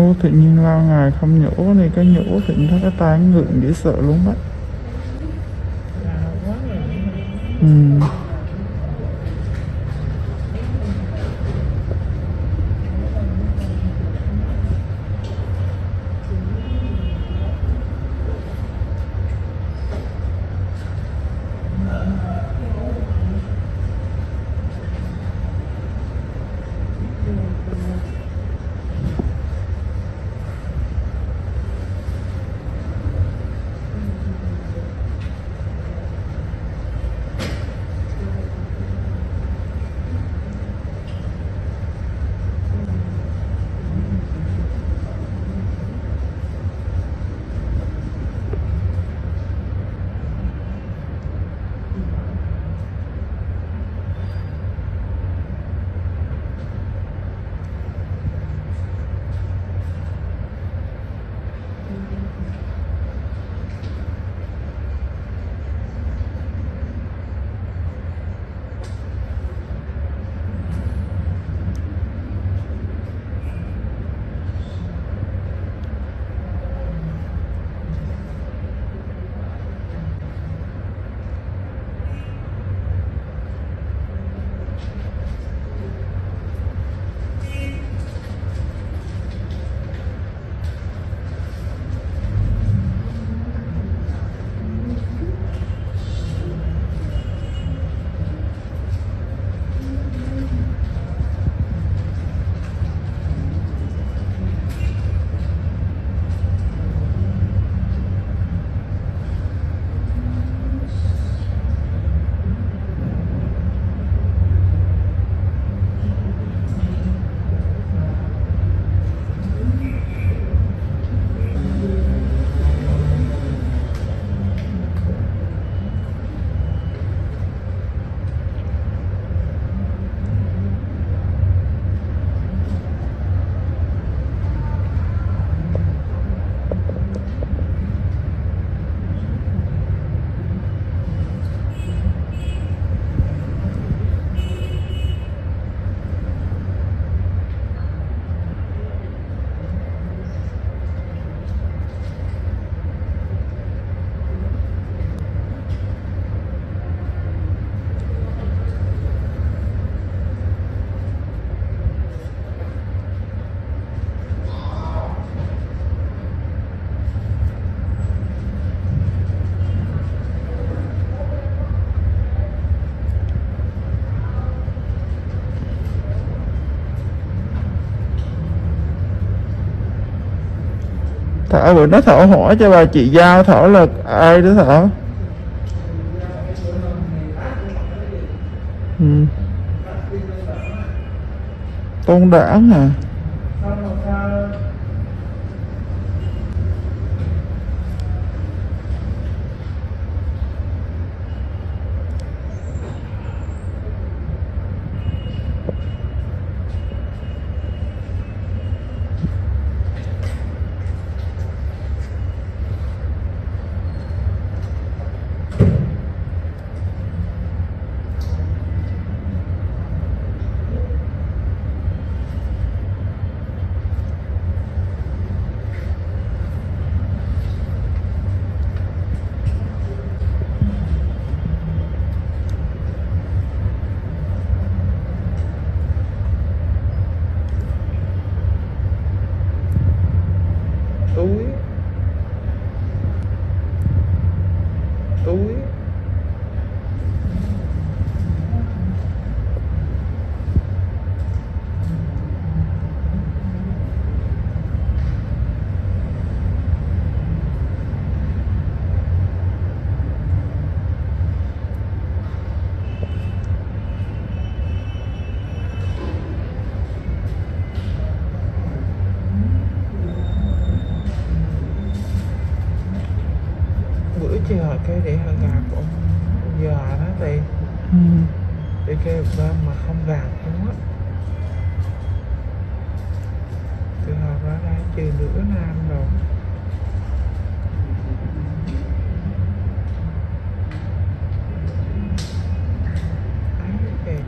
Ô tự nhiên lâu ngày không nhổ thì cái nhổ thì thấy cái tay nó ngượng dễ sợ luôn á. Quá rồi. Ừ. Thảo bữa nó Thảo hỏi cho bà chị Giao Thảo là ai đó Thảo. Ừ. Tôn Đảng hả? Túi bữa chờ cái để họ gặp ông già đó thì Ừ. để kêu bên mà không gặp luôn á, từ họ ra đây trừ nửa năm rồi. Ấy kìa.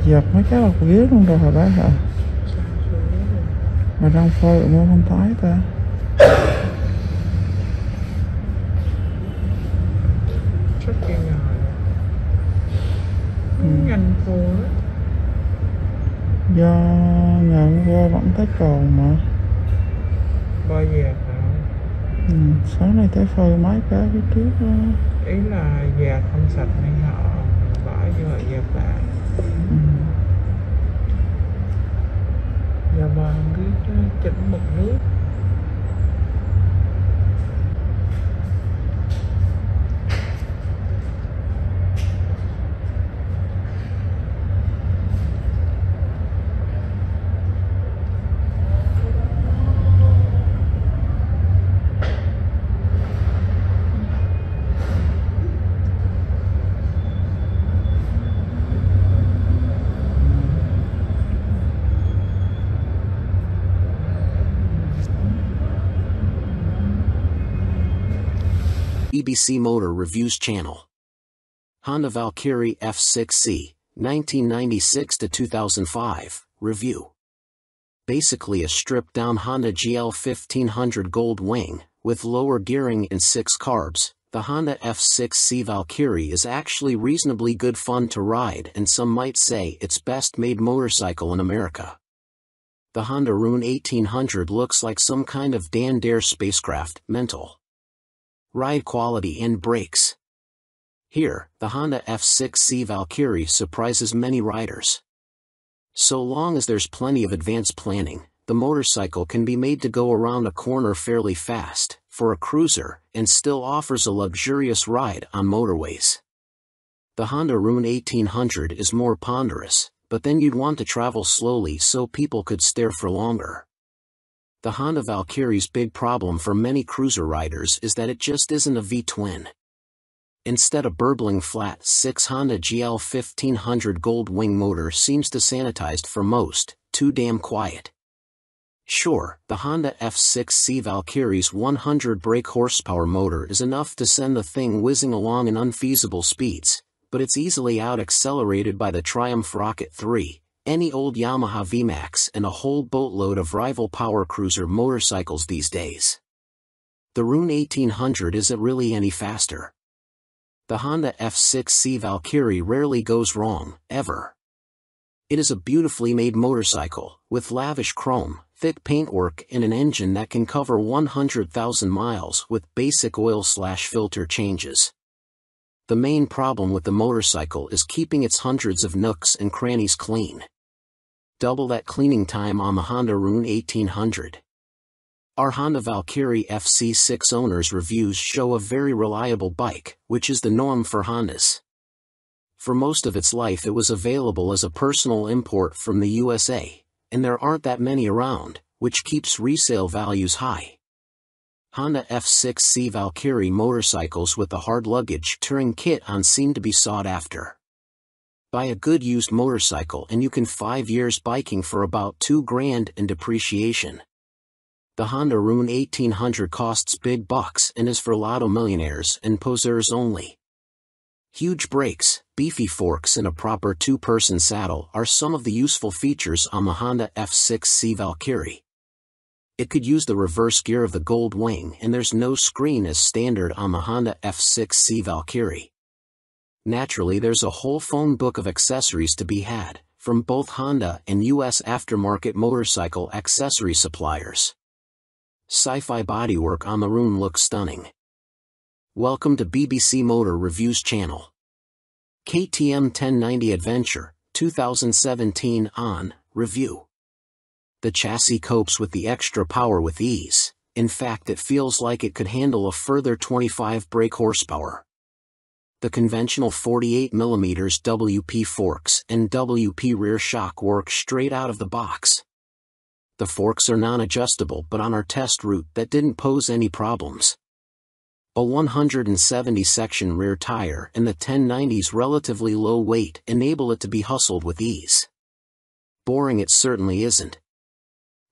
Dập mấy cái bọc ghế luôn rồi hả bác hả? Mà răng phơi ở mua không thấy ta. Rất kỳ ngờ. Nhanh vô á. Do nhận vô vẫn thấy còn mà. Bao giờ nào? Sáng nay thấy phơi mấy cái phía trước đó. Ý là già không sạch nên họ bỏ vô dẹp lại. Dạ mà không biết chỉnh mực nước. BBC Motor Reviews Channel. Honda Valkyrie F6C, 1996 to 2005, review. Basically a stripped-down Honda GL 1500 Gold Wing, with lower gearing and 6 carbs. The Honda F6C Valkyrie is actually reasonably good fun to ride, and some might say it's best-made motorcycle in America. The Honda Rune 1800 looks like some kind of Dan Dare spacecraft, mental. Ride quality and brakes. Here, the Honda F6C Valkyrie surprises many riders. So long as there's plenty of advanced planning, the motorcycle can be made to go around a corner fairly fast, for a cruiser, and still offers a luxurious ride on motorways. The Honda Rune 1800 is more ponderous, but then you'd want to travel slowly so people could stare for longer. The Honda Valkyrie's big problem for many cruiser riders is that it just isn't a V-twin. Instead, a burbling flat 6 Honda GL 1500 Gold Wing motor seems to sanitized for most, too damn quiet. Sure, the Honda F6C Valkyrie's 100 brake horsepower motor is enough to send the thing whizzing along in unfeasible speeds, but it's easily out-accelerated by the Triumph Rocket 3, any old Yamaha VMAX, and a whole boatload of rival power cruiser motorcycles these days. The Rune 1800 isn't really any faster. The Honda F6C Valkyrie rarely goes wrong, ever. It is a beautifully made motorcycle, with lavish chrome, thick paintwork and an engine that can cover 100,000 miles with basic oil/filter changes. The main problem with the motorcycle is keeping its hundreds of nooks and crannies clean. Double that cleaning time on the Honda Rune 1800. Our Honda Valkyrie FC6 owners' reviews show a very reliable bike, which is the norm for Hondas. For most of its life it was available as a personal import from the USA, and there aren't that many around, which keeps resale values high. Honda F6C Valkyrie motorcycles with the hard luggage touring kit on seem to be sought after. Buy a good used motorcycle and you can 5 years biking for about $2,000 in depreciation. The Honda Rune 1800 costs big bucks and is for lotto millionaires and poseurs only. Huge brakes, beefy forks and a proper two-person saddle are some of the useful features on the Honda F6C Valkyrie. It could use the reverse gear of the Gold Wing, and there's no screen as standard on the Honda F6C Valkyrie. Naturally, there's a whole phone book of accessories to be had, from both Honda and US aftermarket motorcycle accessory suppliers. Sci-fi bodywork on the Rune looks stunning. Welcome to BBC Motor Reviews Channel. KTM 1090 Adventure, 2017 on review. The chassis copes with the extra power with ease. In fact, it feels like it could handle a further 25 brake horsepower. The conventional 48mm WP forks and WP rear shock work straight out of the box. The forks are non-adjustable, but on our test route that didn't pose any problems. A 170 section rear tire and the 1090's relatively low weight enable it to be hustled with ease. Boring it certainly isn't.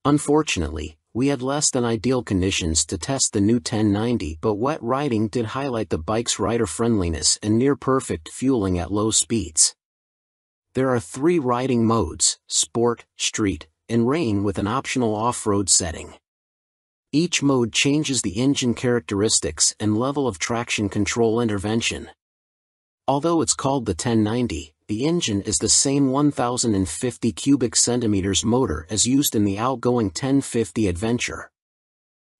Unfortunately, we had less than ideal conditions to test the new 1090, but wet riding did highlight the bike's rider friendliness and near perfect fueling at low speeds. There are 3 riding modes: Sport, Street, and Rain, with an optional off-road setting. Each mode changes the engine characteristics and level of traction control intervention. Although it's called the 1090, the engine is the same 1050 cubic centimeters motor as used in the outgoing 1050 Adventure.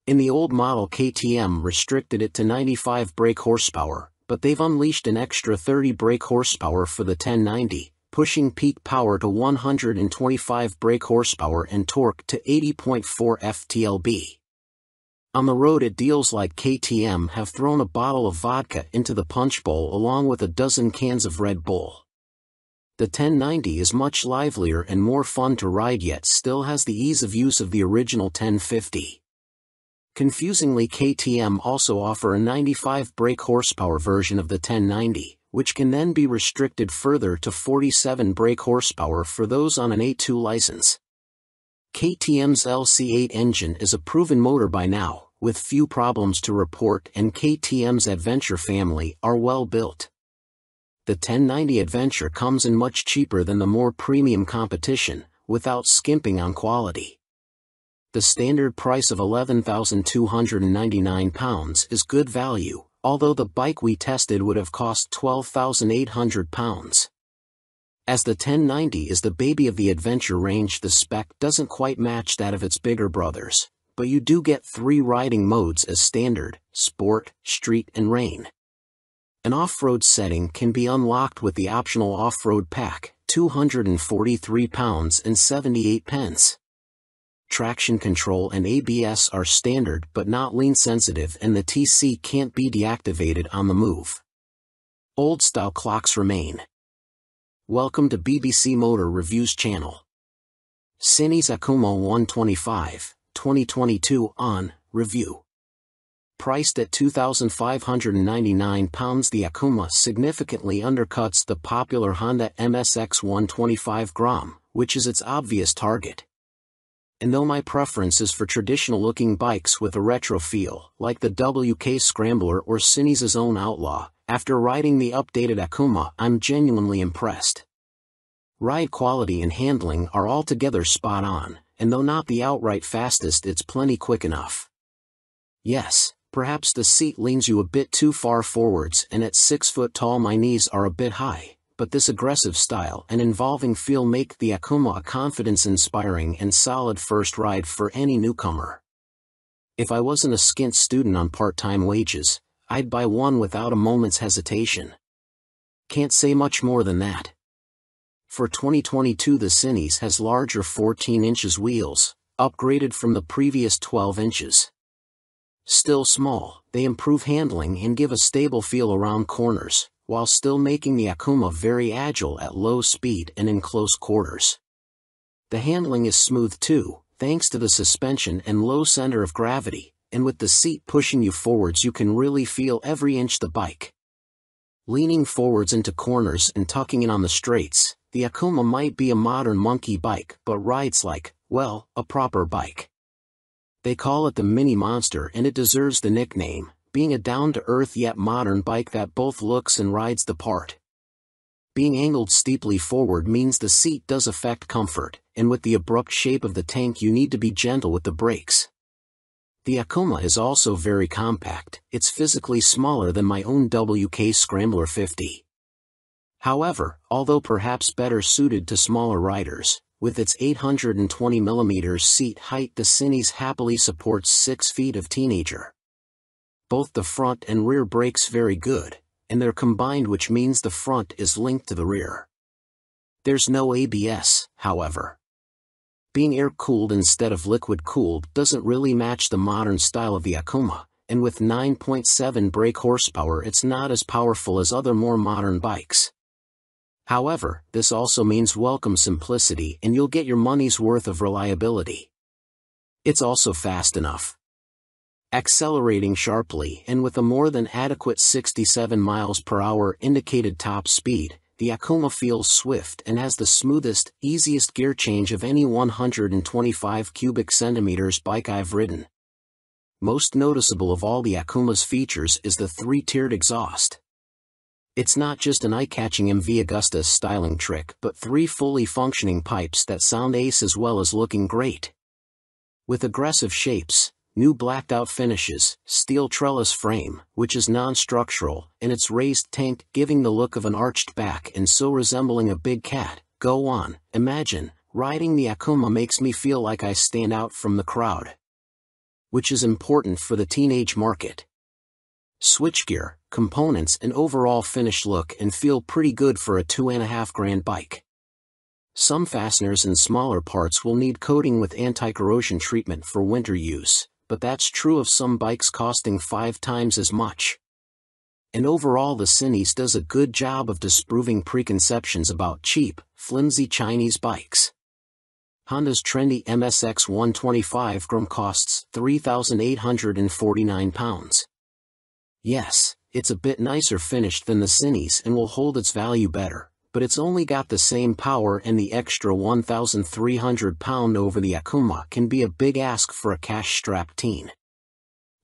In the old model, KTM restricted it to 95 brake horsepower, but they've unleashed an extra 30 brake horsepower for the 1090, pushing peak power to 125 brake horsepower and torque to 80.4 ft-lb. On the road, it deals like KTM have thrown a bottle of vodka into the punch bowl along with a dozen cans of Red Bull. The 1090 is much livelier and more fun to ride, yet still has the ease of use of the original 1050. Confusingly, KTM also offer a 95 brake horsepower version of the 1090, which can then be restricted further to 47 brake horsepower for those on an A2 license. KTM's LC8 engine is a proven motor by now, with few problems to report, and KTM's Adventure family are well built. The 1090 Adventure comes in much cheaper than the more premium competition, without skimping on quality. The standard price of £11,299 is good value, although the bike we tested would have cost £12,800. As the 1090 is the baby of the Adventure range, the spec doesn't quite match that of its bigger brothers, but you do get 3 riding modes as standard: Sport, Street, and Rain. An off-road setting can be unlocked with the optional off-road pack, £243 and 78p. Traction control and ABS are standard but not lean sensitive, and the TC can't be deactivated on the move. Old-style clocks remain. Welcome to BBC Motor Reviews channel. Cines Akuma 125, 2022 on review. Priced at £2,599, the Akuma significantly undercuts the popular Honda MSX 125 Grom, which is its obvious target. And though my preference is for traditional-looking bikes with a retro feel, like the WK Scrambler or Cines's own Outlaw, after riding the updated Akuma, I'm genuinely impressed. Ride quality and handling are altogether spot on, and though not the outright fastest, it's plenty quick enough. Yes, perhaps the seat leans you a bit too far forwards, and at 6 foot tall my knees are a bit high, but this aggressive style and involving feel make the Akuma a confidence-inspiring and solid first ride for any newcomer. If I wasn't a skint student on part-time wages, I'd buy one without a moment's hesitation. Can't say much more than that. For 2022, the Cines has larger 14 inches wheels, upgraded from the previous 12 inches. Still small, they improve handling and give a stable feel around corners, while still making the Akuma very agile at low speed and in close quarters. The handling is smooth too, thanks to the suspension and low center of gravity, and with the seat pushing you forwards you can really feel every inch the bike. Leaning forwards into corners and tucking in on the straights, the Akuma might be a modern monkey bike but rides like, well, a proper bike. They call it the Mini Monster, and it deserves the nickname, being a down-to-earth yet modern bike that both looks and rides the part. Being angled steeply forward means the seat does affect comfort, and with the abrupt shape of the tank you need to be gentle with the brakes. The Akuma is also very compact. It's physically smaller than my own WK Scrambler 50. However, although perhaps better suited to smaller riders, with its 820mm seat height, the Cines happily supports 6 feet of teenager. Both the front and rear brakes very good, and they're combined, which means the front is linked to the rear. There's no ABS, however. Being air-cooled instead of liquid-cooled doesn't really match the modern style of the Akuma, and with 9.7 brake horsepower it's not as powerful as other more modern bikes. However, this also means welcome simplicity, and you'll get your money's worth of reliability. It's also fast enough. Accelerating sharply and with a more than adequate 67 miles per hour indicated top speed, the Akuma feels swift and has the smoothest, easiest gear change of any 125 cubic centimeters bike I've ridden. Most noticeable of all the Akuma's features is the 3-tiered exhaust. It's not just an eye-catching MV Augusta styling trick but 3 fully functioning pipes that sound ace as well as looking great. With aggressive shapes, new blacked-out finishes, steel trellis frame, which is non-structural, and its raised tank giving the look of an arched back and so resembling a big cat, go on, imagine, riding the Akuma makes me feel like I stand out from the crowd. Which is important for the teenage market. Switchgear, components and overall finish look and feel pretty good for a $2,500 bike. Some fasteners and smaller parts will need coating with anti-corrosion treatment for winter use, but that's true of some bikes costing 5 times as much. And overall the Cines does a good job of disproving preconceptions about cheap, flimsy Chinese bikes. Honda's trendy MSX 125 GRM costs £3,849. Yes, it's a bit nicer finished than the Cines and will hold its value better, but it's only got the same power, and the extra £1,300 over the Akuma can be a big ask for a cash-strapped teen.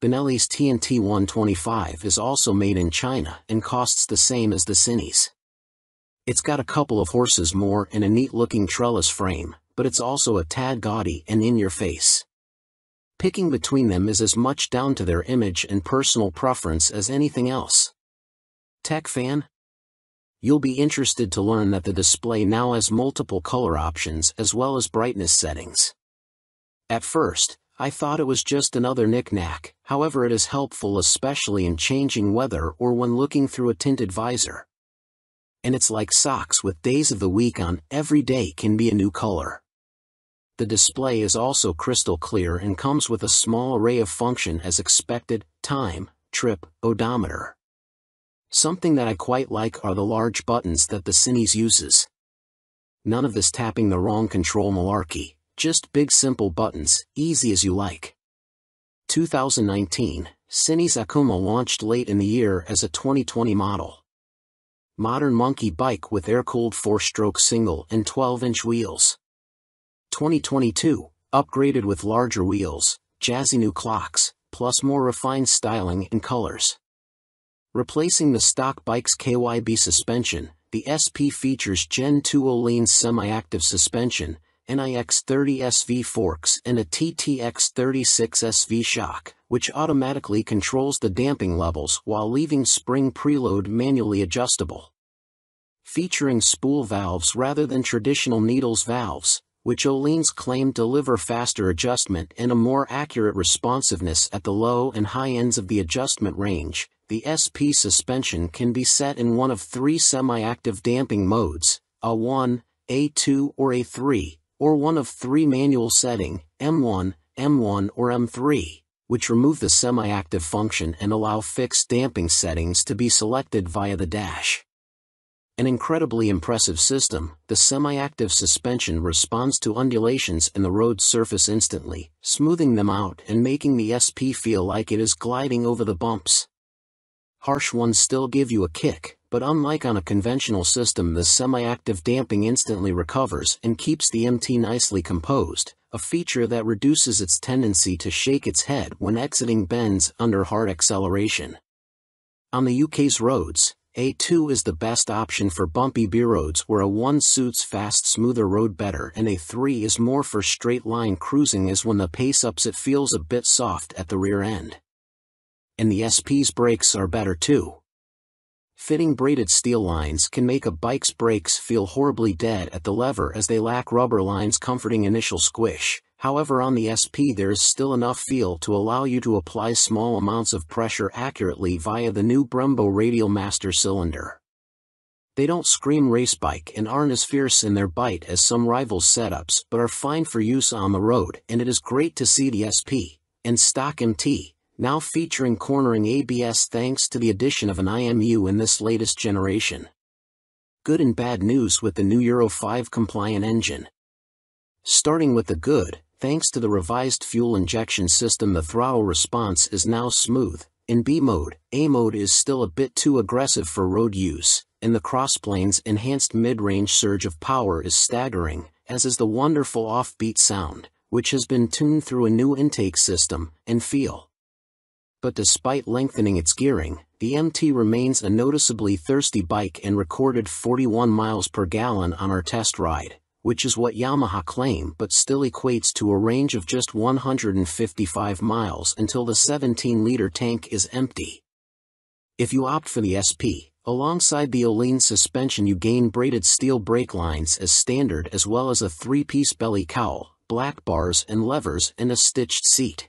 Benelli's TNT 125 is also made in China and costs the same as the Cines. It's got a couple of horses more and a neat-looking trellis frame, but it's also a tad gaudy and in your face. Picking between them is as much down to their image and personal preference as anything else. Tech fan? You'll be interested to learn that the display now has multiple color options as well as brightness settings. At first, I thought it was just another knick-knack, however it is helpful especially in changing weather or when looking through a tinted visor. And it's like socks with days of the week on, every day can be a new color. The display is also crystal clear and comes with a small array of function as expected: time, trip, odometer. Something that I quite like are the large buttons that the Cines uses. None of this tapping the wrong control malarkey, just big simple buttons, easy as you like. 2019, Cines Akuma launched late in the year as a 2020 model. Modern monkey bike with air-cooled 4-stroke single and 12-inch wheels. 2022, upgraded with larger wheels, jazzy new clocks, plus more refined styling and colors. Replacing the stock bike's KYB suspension, the SP features Gen 2 Öhlins semi-active suspension, NIX30 SV forks and a TTX36 SV shock, which automatically controls the damping levels while leaving spring preload manually adjustable. Featuring spool valves rather than traditional needles valves, which Öhlins claim deliver faster adjustment and a more accurate responsiveness at the low and high ends of the adjustment range, the SP suspension can be set in one of 3 semi-active damping modes, A1, A2 or A3, or one of 3 manual setting, M1, M1 or M3, which remove the semi-active function and allow fixed damping settings to be selected via the dash. An incredibly impressive system, the semi-active suspension responds to undulations in the road surface instantly, smoothing them out and making the SP feel like it is gliding over the bumps. Harsh ones still give you a kick, but unlike on a conventional system, the semi-active damping instantly recovers and keeps the MT nicely composed, a feature that reduces its tendency to shake its head when exiting bends under hard acceleration. On the UK's roads, A2 is the best option for bumpy B-roads where A1 suits fast smoother road better and A3 is more for straight-line cruising, as when the pace ups it feels a bit soft at the rear end. And the SP's brakes are better too. Fitting braided steel lines can make a bike's brakes feel horribly dead at the lever as they lack rubber lines comforting initial squish. However, on the SP there is still enough feel to allow you to apply small amounts of pressure accurately via the new Brembo Radial Master cylinder. They don't scream race bike and aren't as fierce in their bite as some rivals' setups, but are fine for use on the road, and it is great to see the SP and stock MT now featuring cornering ABS thanks to the addition of an IMU in this latest generation. Good and bad news with the new Euro 5 compliant engine. Starting with the good, thanks to the revised fuel injection system, the throttle response is now smooth. In B mode, A mode is still a bit too aggressive for road use, and the crossplane's enhanced mid-range surge of power is staggering, as is the wonderful offbeat sound, which has been tuned through a new intake system and feel. but despite lengthening its gearing, the MT remains a noticeably thirsty bike and recorded 41 miles per gallon on our test ride, which is what Yamaha claim but still equates to a range of just 155 miles until the 17-liter tank is empty. If you opt for the SP, alongside the Öhlins suspension you gain braided steel brake lines as standard as well as a 3-piece belly cowl, black bars and levers and a stitched seat.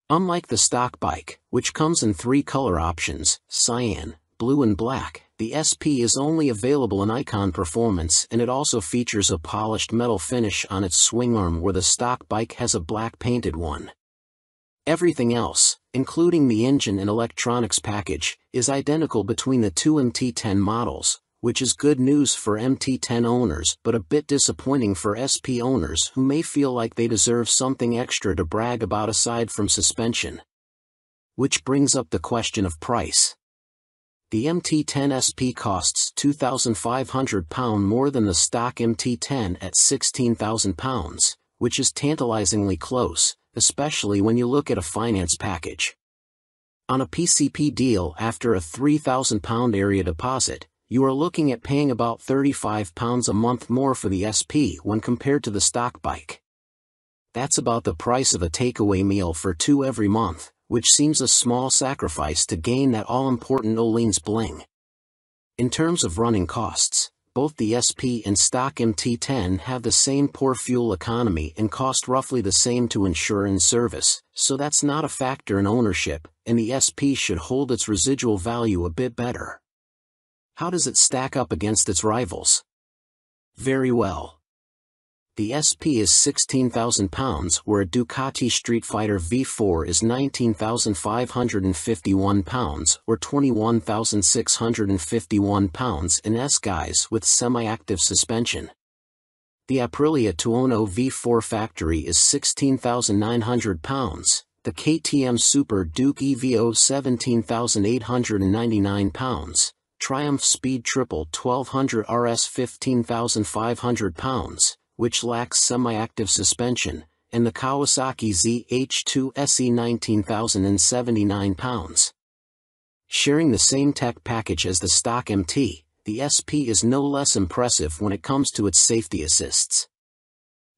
Unlike the stock bike, which comes in 3 color options, cyan, blue and black, the SP is only available in Icon Performance, and it also features a polished metal finish on its swing arm where the stock bike has a black painted one. Everything else, including the engine and electronics package, is identical between the two MT10 models, which is good news for MT10 owners but a bit disappointing for SP owners who may feel like they deserve something extra to brag about aside from suspension. Which brings up the question of price. The MT10 SP costs £2,500 more than the stock MT10 at £16,000, which is tantalizingly close, especially when you look at a finance package. On a PCP deal after a £3,000 area deposit, you are looking at paying about £35 a month more for the SP when compared to the stock bike. That's about the price of a takeaway meal for 2 every month, which seems a small sacrifice to gain that all-important Öhlins bling. In terms of running costs, both the SP and stock MT10 have the same poor fuel economy and cost roughly the same to insure and service, so that's not a factor in ownership, and the SP should hold its residual value a bit better. How does it stack up against its rivals? Very well. The SP is £16,000 where a Ducati Street Fighter V4 is £19,551 or £21,651 in S-Guise with semi-active suspension. The Aprilia Tuono V4 factory is £16,900, the KTM Super Duke EVO £17,899, Triumph Speed Triple 1200 RS £15,500, which lacks semi-active suspension, and the Kawasaki ZH2 SE £19,079. Sharing the same tech package as the stock MT, the SP is no less impressive when it comes to its safety assists.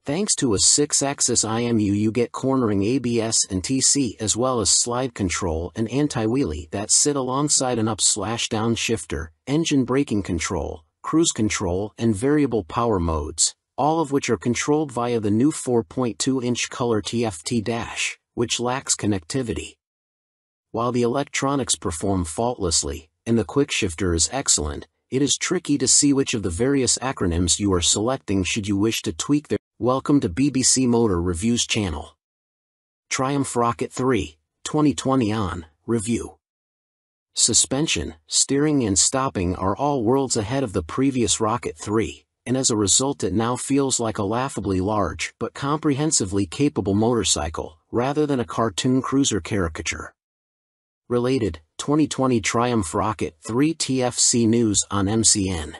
Thanks to a 6-axis IMU you get cornering ABS and TC as well as slide control and anti-wheelie that sit alongside an up/down shifter, engine braking control, cruise control and variable power modes, all of which are controlled via the new 4.2-inch color TFT dash, which lacks connectivity. While the electronics perform faultlessly, and the quickshifter is excellent, it is tricky to see which of the various acronyms you are selecting should you wish to tweak their. Welcome to BBC Motor Reviews channel. Triumph Rocket 3, 2020 on review. Suspension, steering and stopping are all worlds ahead of the previous Rocket 3, and as a result it now feels like a laughably large but comprehensively capable motorcycle, rather than a cartoon cruiser caricature. Related, 2020 Triumph Rocket 3 TFC news on MCN.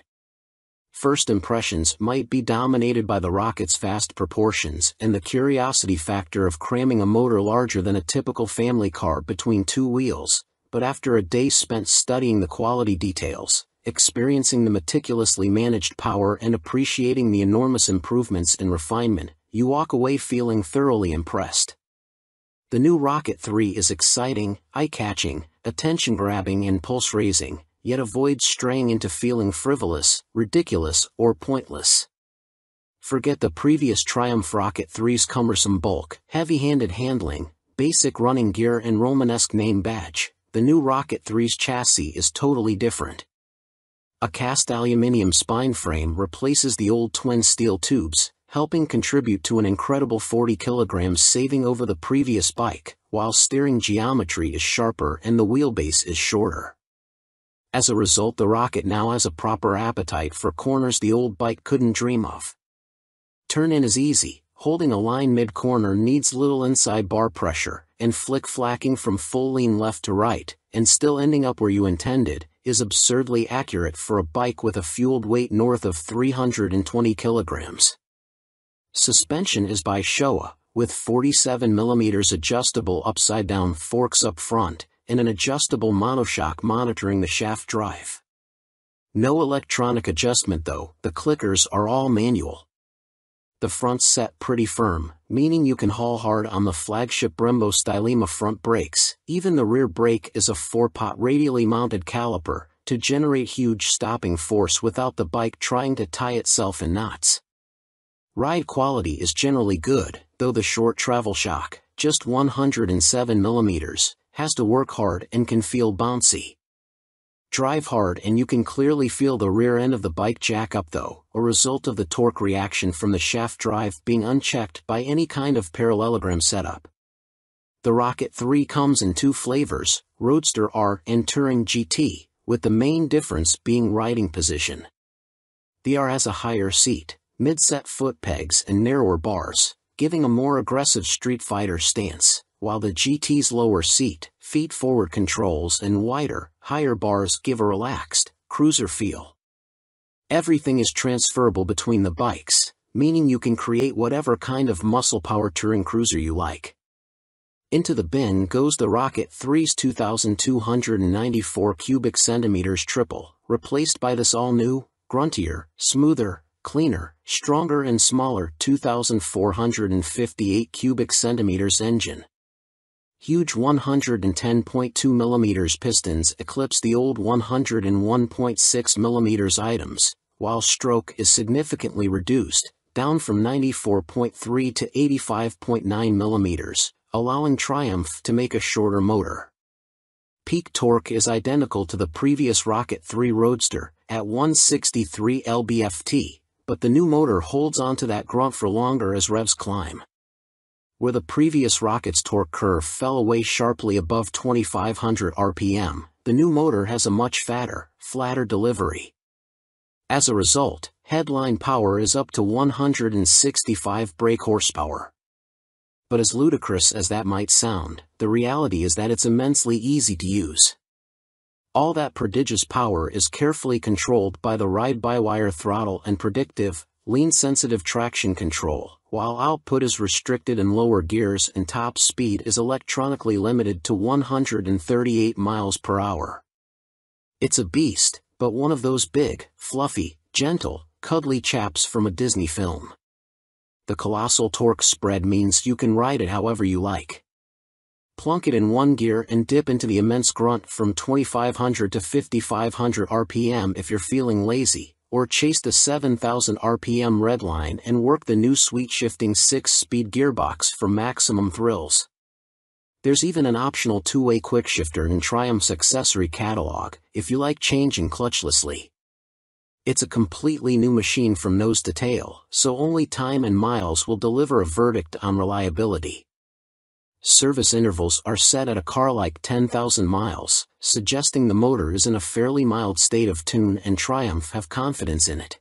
First impressions might be dominated by the rocket's vast proportions and the curiosity factor of cramming a motor larger than a typical family car between 2 wheels, but after a day spent studying the quality details, experiencing the meticulously managed power and appreciating the enormous improvements in refinement, you walk away feeling thoroughly impressed. The new Rocket 3 is exciting, eye-catching, attention-grabbing and pulse-raising, yet avoids straying into feeling frivolous, ridiculous, or pointless. Forget the previous Triumph Rocket 3's cumbersome bulk, heavy-handed handling, basic running gear and Romanesque name badge. The new Rocket 3's chassis is totally different. A cast aluminium spine frame replaces the old twin steel tubes, helping contribute to an incredible 40 kilograms saving over the previous bike, while steering geometry is sharper and the wheelbase is shorter. As a result, the Rocket now has a proper appetite for corners the old bike couldn't dream of. Turn-in is easy, holding a line mid-corner needs little inside bar pressure, and flick-flacking from full lean left to right, and still ending up where you intended, is absurdly accurate for a bike with a fueled weight north of 320 kilograms. Suspension is by Showa, with 47mm adjustable upside-down forks up front, and an adjustable monoshock monitoring the shaft drive. No electronic adjustment though, the clickers are all manual. The front's set pretty firm, meaning you can haul hard on the flagship Brembo Stylema front brakes. Even the rear brake is a 4-pot radially mounted caliper, to generate huge stopping force without the bike trying to tie itself in knots. Ride quality is generally good, though the short travel shock, just 107mm, has to work hard and can feel bouncy. Drive hard and you can clearly feel the rear end of the bike jack up though, a result of the torque reaction from the shaft drive being unchecked by any kind of parallelogram setup. The Rocket 3 comes in 2 flavors, Roadster R and Touring GT, with the main difference being riding position. The R has a higher seat, mid-set foot pegs and narrower bars, giving a more aggressive Street Fighter stance, while the GT's lower seat, feet-forward controls and wider, higher bars give a relaxed, cruiser feel. Everything is transferable between the bikes, meaning you can create whatever kind of muscle power touring cruiser you like. Into the bin goes the Rocket 3's 2,294 cubic centimeters triple, replaced by this all-new, gruntier, smoother, cleaner, stronger and smaller 2,458 cubic centimeters engine. Huge 110.2mm pistons eclipse the old 101.6mm items, while stroke is significantly reduced, down from 94.3 to 85.9mm. Allowing Triumph to make a shorter motor. Peak torque is identical to the previous Rocket 3 Roadster, at 163 lb-ft, but the new motor holds onto that grunt for longer as revs climb. Where the previous Rocket's torque curve fell away sharply above 2500 rpm, the new motor has a much fatter, flatter delivery. As a result, headline power is up to 165 brake horsepower. But as ludicrous as that might sound, the reality is that it's immensely easy to use. All that prodigious power is carefully controlled by the ride-by-wire throttle and predictive, lean-sensitive traction control, while output is restricted in lower gears and top speed is electronically limited to 138 miles per hour. It's a beast, but one of those big, fluffy, gentle, cuddly chaps from a Disney film. The colossal torque spread means you can ride it however you like. Plunk it in one gear and dip into the immense grunt from 2500 to 5500 rpm if you're feeling lazy, or chase the 7000 rpm redline and work the new sweet shifting 6-speed gearbox for maximum thrills. There's even an optional 2-way quickshifter in Triumph's accessory catalog, if you like changing clutchlessly. It's a completely new machine from nose to tail, so only time and miles will deliver a verdict on reliability. Service intervals are set at a car like 10,000 miles, suggesting the motor is in a fairly mild state of tune and Triumph have confidence in it.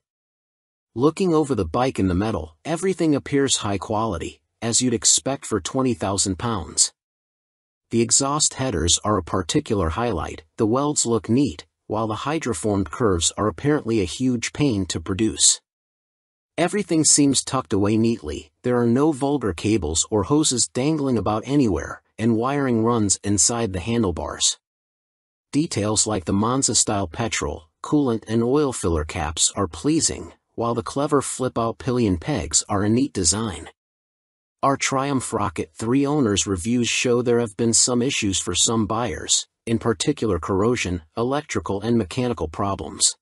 Looking over the bike in the metal, everything appears high quality, as you'd expect for 20,000 pounds. The exhaust headers are a particular highlight, the welds look neat, while the hydroformed curves are apparently a huge pain to produce. Everything seems tucked away neatly, there are no vulgar cables or hoses dangling about anywhere, and wiring runs inside the handlebars. Details like the Monza-style petrol, coolant and oil filler caps are pleasing, while the clever flip-out pillion pegs are a neat design. Our Triumph Rocket 3 owners' reviews show there have been some issues for some buyers, in particular corrosion, electrical and mechanical problems.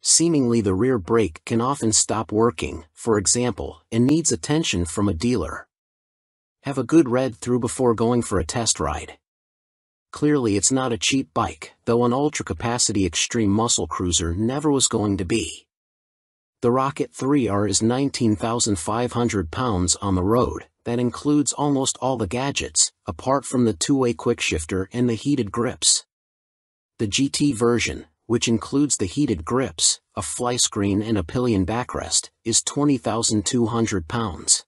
Seemingly the rear brake can often stop working, for example, and needs attention from a dealer. Have a good read through before going for a test ride. Clearly it's not a cheap bike, though an ultra-capacity extreme muscle cruiser never was going to be. The Rocket 3R is 19,500 pounds on the road. That includes almost all the gadgets, apart from the 2-way quickshifter and the heated grips. The GT version, which includes the heated grips, a fly screen and a pillion backrest, is 20,200 pounds.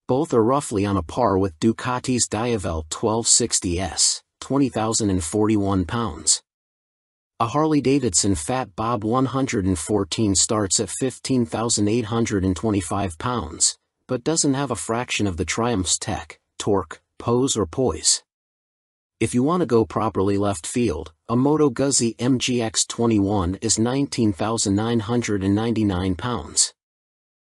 Both are roughly on a par with Ducati's Diavel 1260S, 20,041 pounds. A Harley-Davidson Fat Bob 114 starts at 15,825 pounds. but doesn't have a fraction of the Triumph's tech, torque, pose or poise. If you want to go properly left field, a Moto Guzzi MGX21 is £19,999.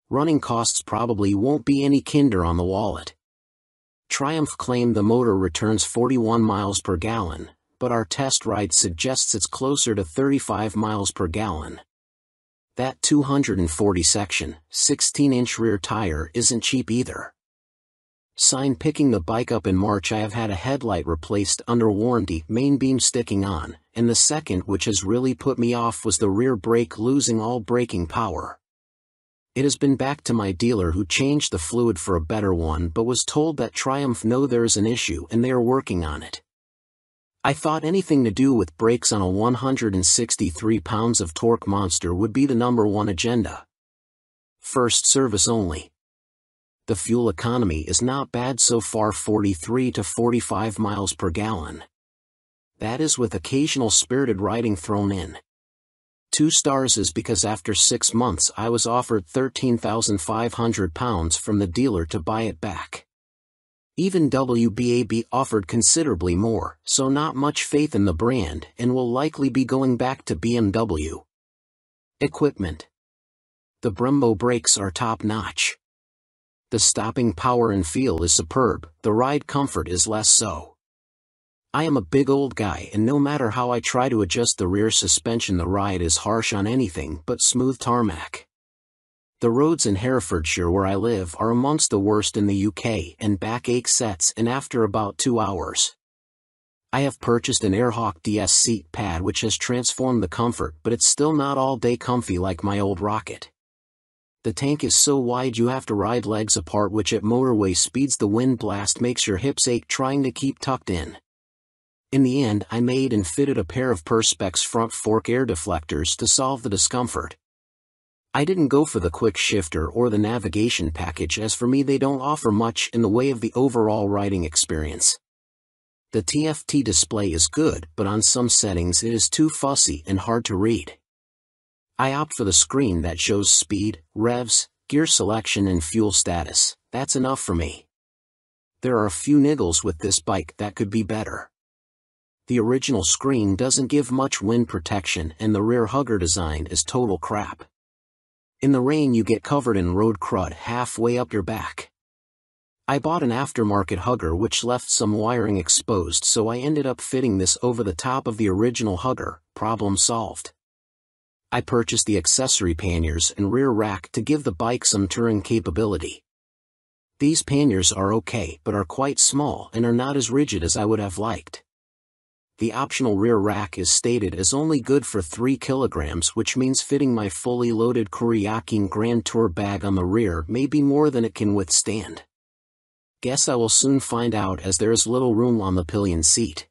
Running costs probably won't be any kinder on the wallet. Triumph claimed the motor returns 41 miles per gallon, but our test ride suggests it's closer to 35 miles per gallon. That 240 section, 16-inch rear tire isn't cheap either. Sign picking the bike up in March. I have had a headlight replaced under warranty, main beam sticking on, and the second which has really put me off was the rear brake losing all braking power. It has been back to my dealer who changed the fluid for a better one but was told that Triumph know there is an issue and they are working on it. I thought anything to do with brakes on a 163 pounds of torque monster would be the #1 agenda. First service only. The fuel economy is not bad so far, 43 to 45 miles per gallon. That is with occasional spirited riding thrown in. 2 stars is because after 6 months I was offered £13,500 from the dealer to buy it back. Even WBAB offered considerably more, so not much faith in the brand and will likely be going back to BMW. Equipment. The Brembo brakes are top-notch. The stopping power and feel is superb, the ride comfort is less so. I am a big old guy and no matter how I try to adjust the rear suspension the ride is harsh on anything but smooth tarmac. The roads in Herefordshire where I live are amongst the worst in the UK and backache sets in after about 2 hours. I have purchased an Airhawk DS seat pad which has transformed the comfort but it's still not all day comfy like my old Rocket. The tank is so wide you have to ride legs apart which at motorway speeds the wind blast makes your hips ache trying to keep tucked in. In the end I made and fitted a pair of Perspex front fork air deflectors to solve the discomfort. I didn't go for the quick shifter or the navigation package as for me they don't offer much in the way of the overall riding experience. The TFT display is good but on some settings it is too fussy and hard to read. I opt for the screen that shows speed, revs, gear selection and fuel status. That's enough for me. There are a few niggles with this bike that could be better. The original screen doesn't give much wind protection and the rear hugger design is total crap. In the rain you get covered in road crud halfway up your back. I bought an aftermarket hugger which left some wiring exposed so I ended up fitting this over the top of the original hugger, problem solved. I purchased the accessory panniers and rear rack to give the bike some touring capability. These panniers are okay but are quite small and are not as rigid as I would have liked. The optional rear rack is stated as only good for 3 kilograms which means fitting my fully loaded Kuryakyn Grand Tour bag on the rear may be more than it can withstand. Guess I will soon find out as there is little room on the pillion seat.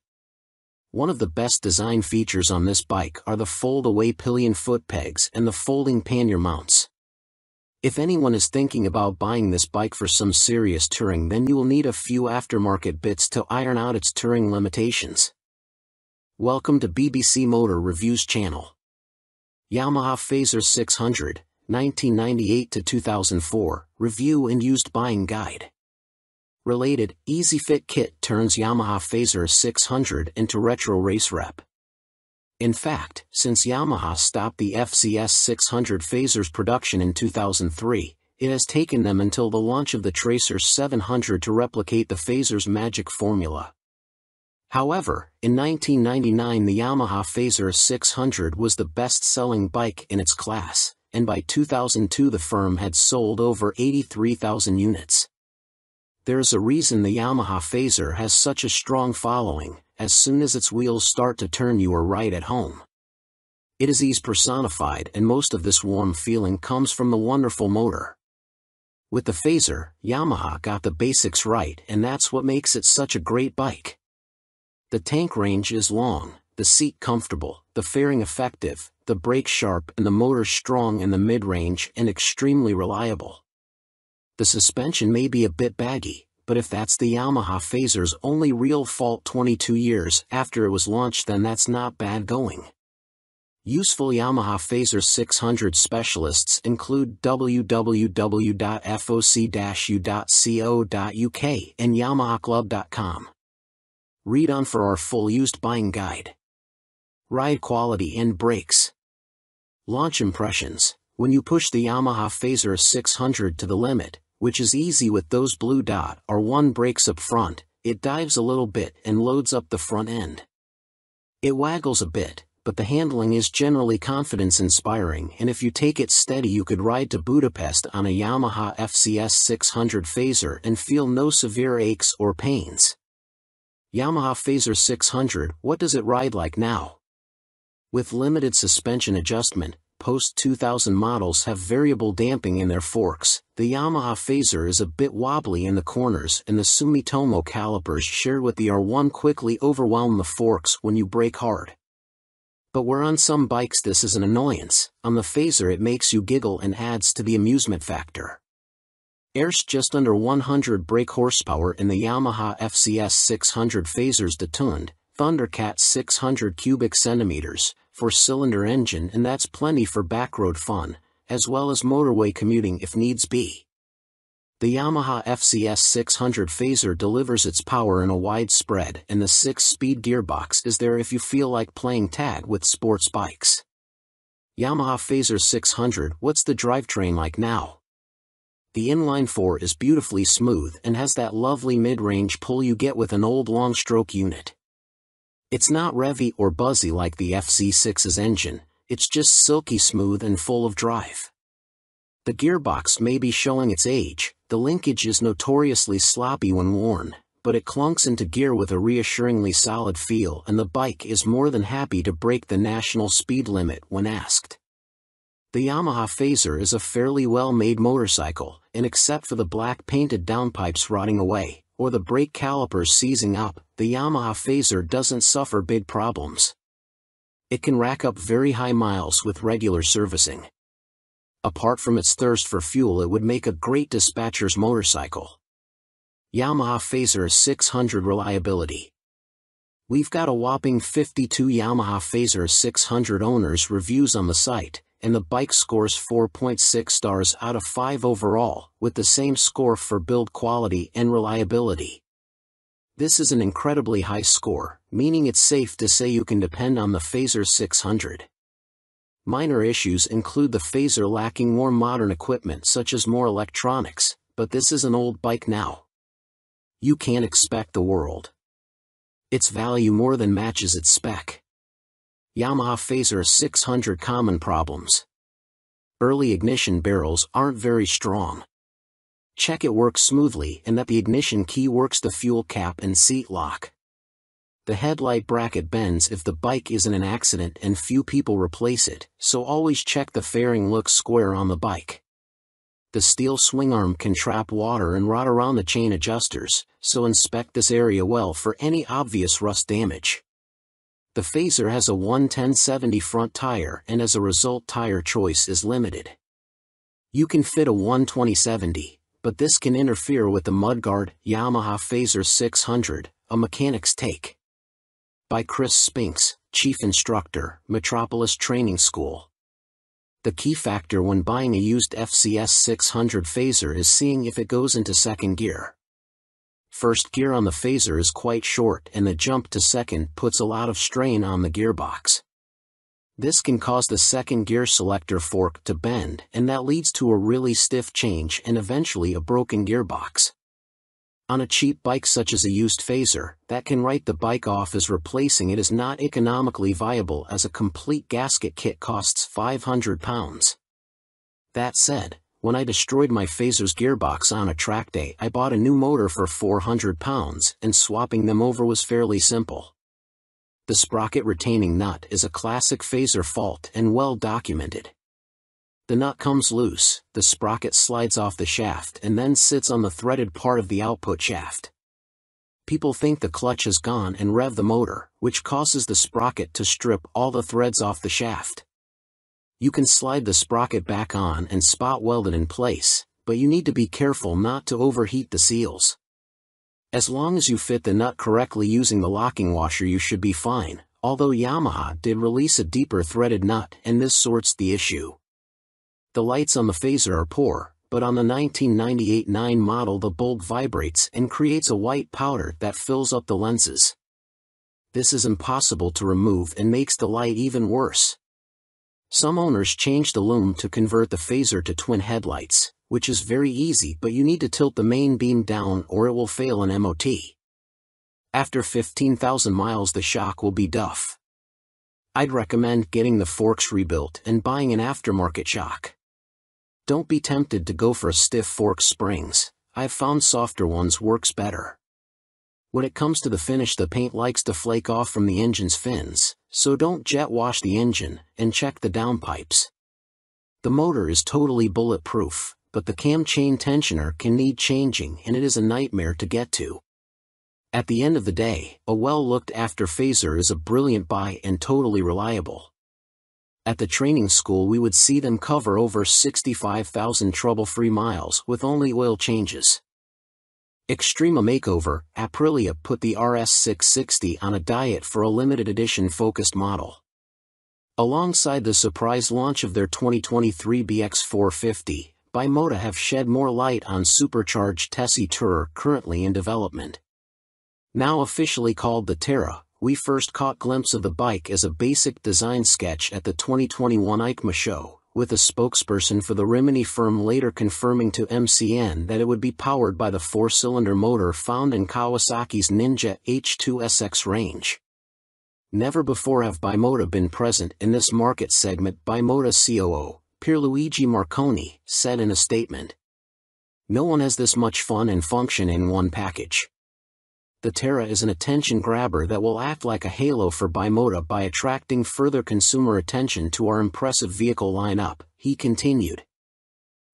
One of the best design features on this bike are the fold-away pillion foot pegs and the folding pannier mounts. If anyone is thinking about buying this bike for some serious touring then you will need a few aftermarket bits to iron out its touring limitations. Welcome to BBC Motor Reviews channel. Yamaha Fazer 600, 1998 to 2004, Review and Used Buying Guide. Related, Easy Fit Kit turns Yamaha Fazer 600 into retro race rep. In fact, since Yamaha stopped the FZS 600 Fazer's production in 2003, it has taken them until the launch of the Tracer 700 to replicate the Fazer's magic formula. However, in 1999 the Yamaha Fazer 600 was the best-selling bike in its class, and by 2002 the firm had sold over 83,000 units. There is a reason the Yamaha Fazer has such a strong following. As soon as its wheels start to turn you are right at home. It is ease personified and most of this warm feeling comes from the wonderful motor. With the Fazer, Yamaha got the basics right and that's what makes it such a great bike. The tank range is long, the seat comfortable, the fairing effective, the brake sharp and the motor strong in the mid-range and extremely reliable. The suspension may be a bit baggy, but if that's the Yamaha Fazer's only real fault 22 years after it was launched then that's not bad going. Useful Yamaha Phaser 600 specialists include www.foc-u.co.uk and yamahaclub.com. Read on for our full used buying guide. Ride quality and brakes. Launch impressions. When you push the Yamaha Phaser 600 to the limit, which is easy with those blue dot or one brakes up front, it dives a little bit and loads up the front end. It waggles a bit, but the handling is generally confidence-inspiring, and if you take it steady you could ride to Budapest on a Yamaha FCS 600 Phaser and feel no severe aches or pains. Yamaha Phaser 600, what does it ride like now? With limited suspension adjustment, post-2000 models have variable damping in their forks. The Yamaha Phaser is a bit wobbly in the corners, and the Sumitomo calipers shared with the R1 quickly overwhelm the forks when you brake hard. But where on some bikes this is an annoyance, on the Phaser it makes you giggle and adds to the amusement factor. There's just under 100 brake horsepower in the Yamaha FCS 600 Phaser's detuned Thundercat 600 cubic centimeters, 4-cylinder engine, and that's plenty for backroad fun, as well as motorway commuting if needs be. The Yamaha FCS 600 Phaser delivers its power in a wide spread, and the 6-speed gearbox is there if you feel like playing tag with sports bikes. Yamaha Phaser 600, what's the drivetrain like now? The inline-4 is beautifully smooth and has that lovely mid-range pull you get with an old long-stroke unit. It's not revvy or buzzy like the FC6's engine, it's just silky smooth and full of drive. The gearbox may be showing its age, the linkage is notoriously sloppy when worn, but it clunks into gear with a reassuringly solid feel, and the bike is more than happy to break the national speed limit when asked. The Yamaha Phaser is a fairly well-made motorcycle, and except for the black painted downpipes rotting away, or the brake calipers seizing up, the Yamaha Phaser doesn't suffer big problems. It can rack up very high miles with regular servicing. Apart from its thirst for fuel, it would make a great dispatcher's motorcycle. Yamaha Phaser 600 reliability. We've got a whopping 52 Yamaha Phaser 600 owners reviews on the site, and the bike scores 4.6 stars out of 5 overall, with the same score for build quality and reliability. This is an incredibly high score, meaning it's safe to say you can depend on the Phaser 600. Minor issues include the Phaser lacking more modern equipment such as more electronics, but this is an old bike now. You can't expect the world. Its value more than matches its spec. Yamaha Phaser 600 common problems. Early ignition barrels aren't very strong. Check it works smoothly and that the ignition key works the fuel cap and seat lock. The headlight bracket bends if the bike is in an accident and few people replace it, so always check the fairing looks square on the bike. The steel swingarm can trap water and rot around the chain adjusters, so inspect this area well for any obvious rust damage. The Phaser has a 110/70 front tire, and as a result tire choice is limited. You can fit a 120/70, but this can interfere with the mudguard. Yamaha Phaser 600, a mechanic's take. By Chris Spinks, Chief Instructor, Metropolis Training School. The key factor when buying a used FCS 600 Phaser is seeing if it goes into second gear. First gear on the Phaser is quite short, and the jump to second puts a lot of strain on the gearbox. This can cause the second gear selector fork to bend, and that leads to a really stiff change and eventually a broken gearbox. On a cheap bike such as a used Phaser, that can write the bike off as replacing it is not economically viable, as a complete gasket kit costs £500. That said, when I destroyed my Phaser's gearbox on a track day, I bought a new motor for £400, and swapping them over was fairly simple. The sprocket retaining nut is a classic Phaser fault and well documented. The nut comes loose, the sprocket slides off the shaft and then sits on the threaded part of the output shaft. People think the clutch is gone and rev the motor, which causes the sprocket to strip all the threads off the shaft. You can slide the sprocket back on and spot weld it in place, but you need to be careful not to overheat the seals. As long as you fit the nut correctly using the locking washer, you should be fine, although Yamaha did release a deeper threaded nut and this sorts the issue. The lights on the phaser are poor, but on the 1998-9 model the bulb vibrates and creates a white powder that fills up the lenses. This is impossible to remove and makes the light even worse. Some owners changed the lume to convert the phaser to twin headlights, which is very easy, but you need to tilt the main beam down or it will fail an MOT. After 15,000 miles the shock will be duff. I'd recommend getting the forks rebuilt and buying an aftermarket shock. Don't be tempted to go for a stiff fork springs. I've found softer ones works better. When it comes to the finish, the paint likes to flake off from the engine's fins, so don't jet wash the engine, and check the downpipes. The motor is totally bulletproof, but the cam chain tensioner can need changing and it is a nightmare to get to. At the end of the day, a well-looked-after phaser is a brilliant buy and totally reliable. At the training school we would see them cover over 65,000 trouble-free miles with only oil changes. Extrema Makeover, Aprilia put the RS660 on a diet for a limited edition focused model. Alongside the surprise launch of their 2023 BX450, Bimota have shed more light on supercharged Tessie Tourer currently in development. Now officially called the Terra, we first caught glimpse of the bike as a basic design sketch at the 2021 EICMA show, with a spokesperson for the Rimini firm later confirming to MCN that it would be powered by the 4-cylinder motor found in Kawasaki's Ninja H2SX range. Never before have Bimota been present in this market segment, Bimota COO, Pierluigi Marconi, said in a statement. No one has this much fun and function in one package. The Terra is an attention grabber that will act like a halo for Bimota by attracting further consumer attention to our impressive vehicle lineup, he continued.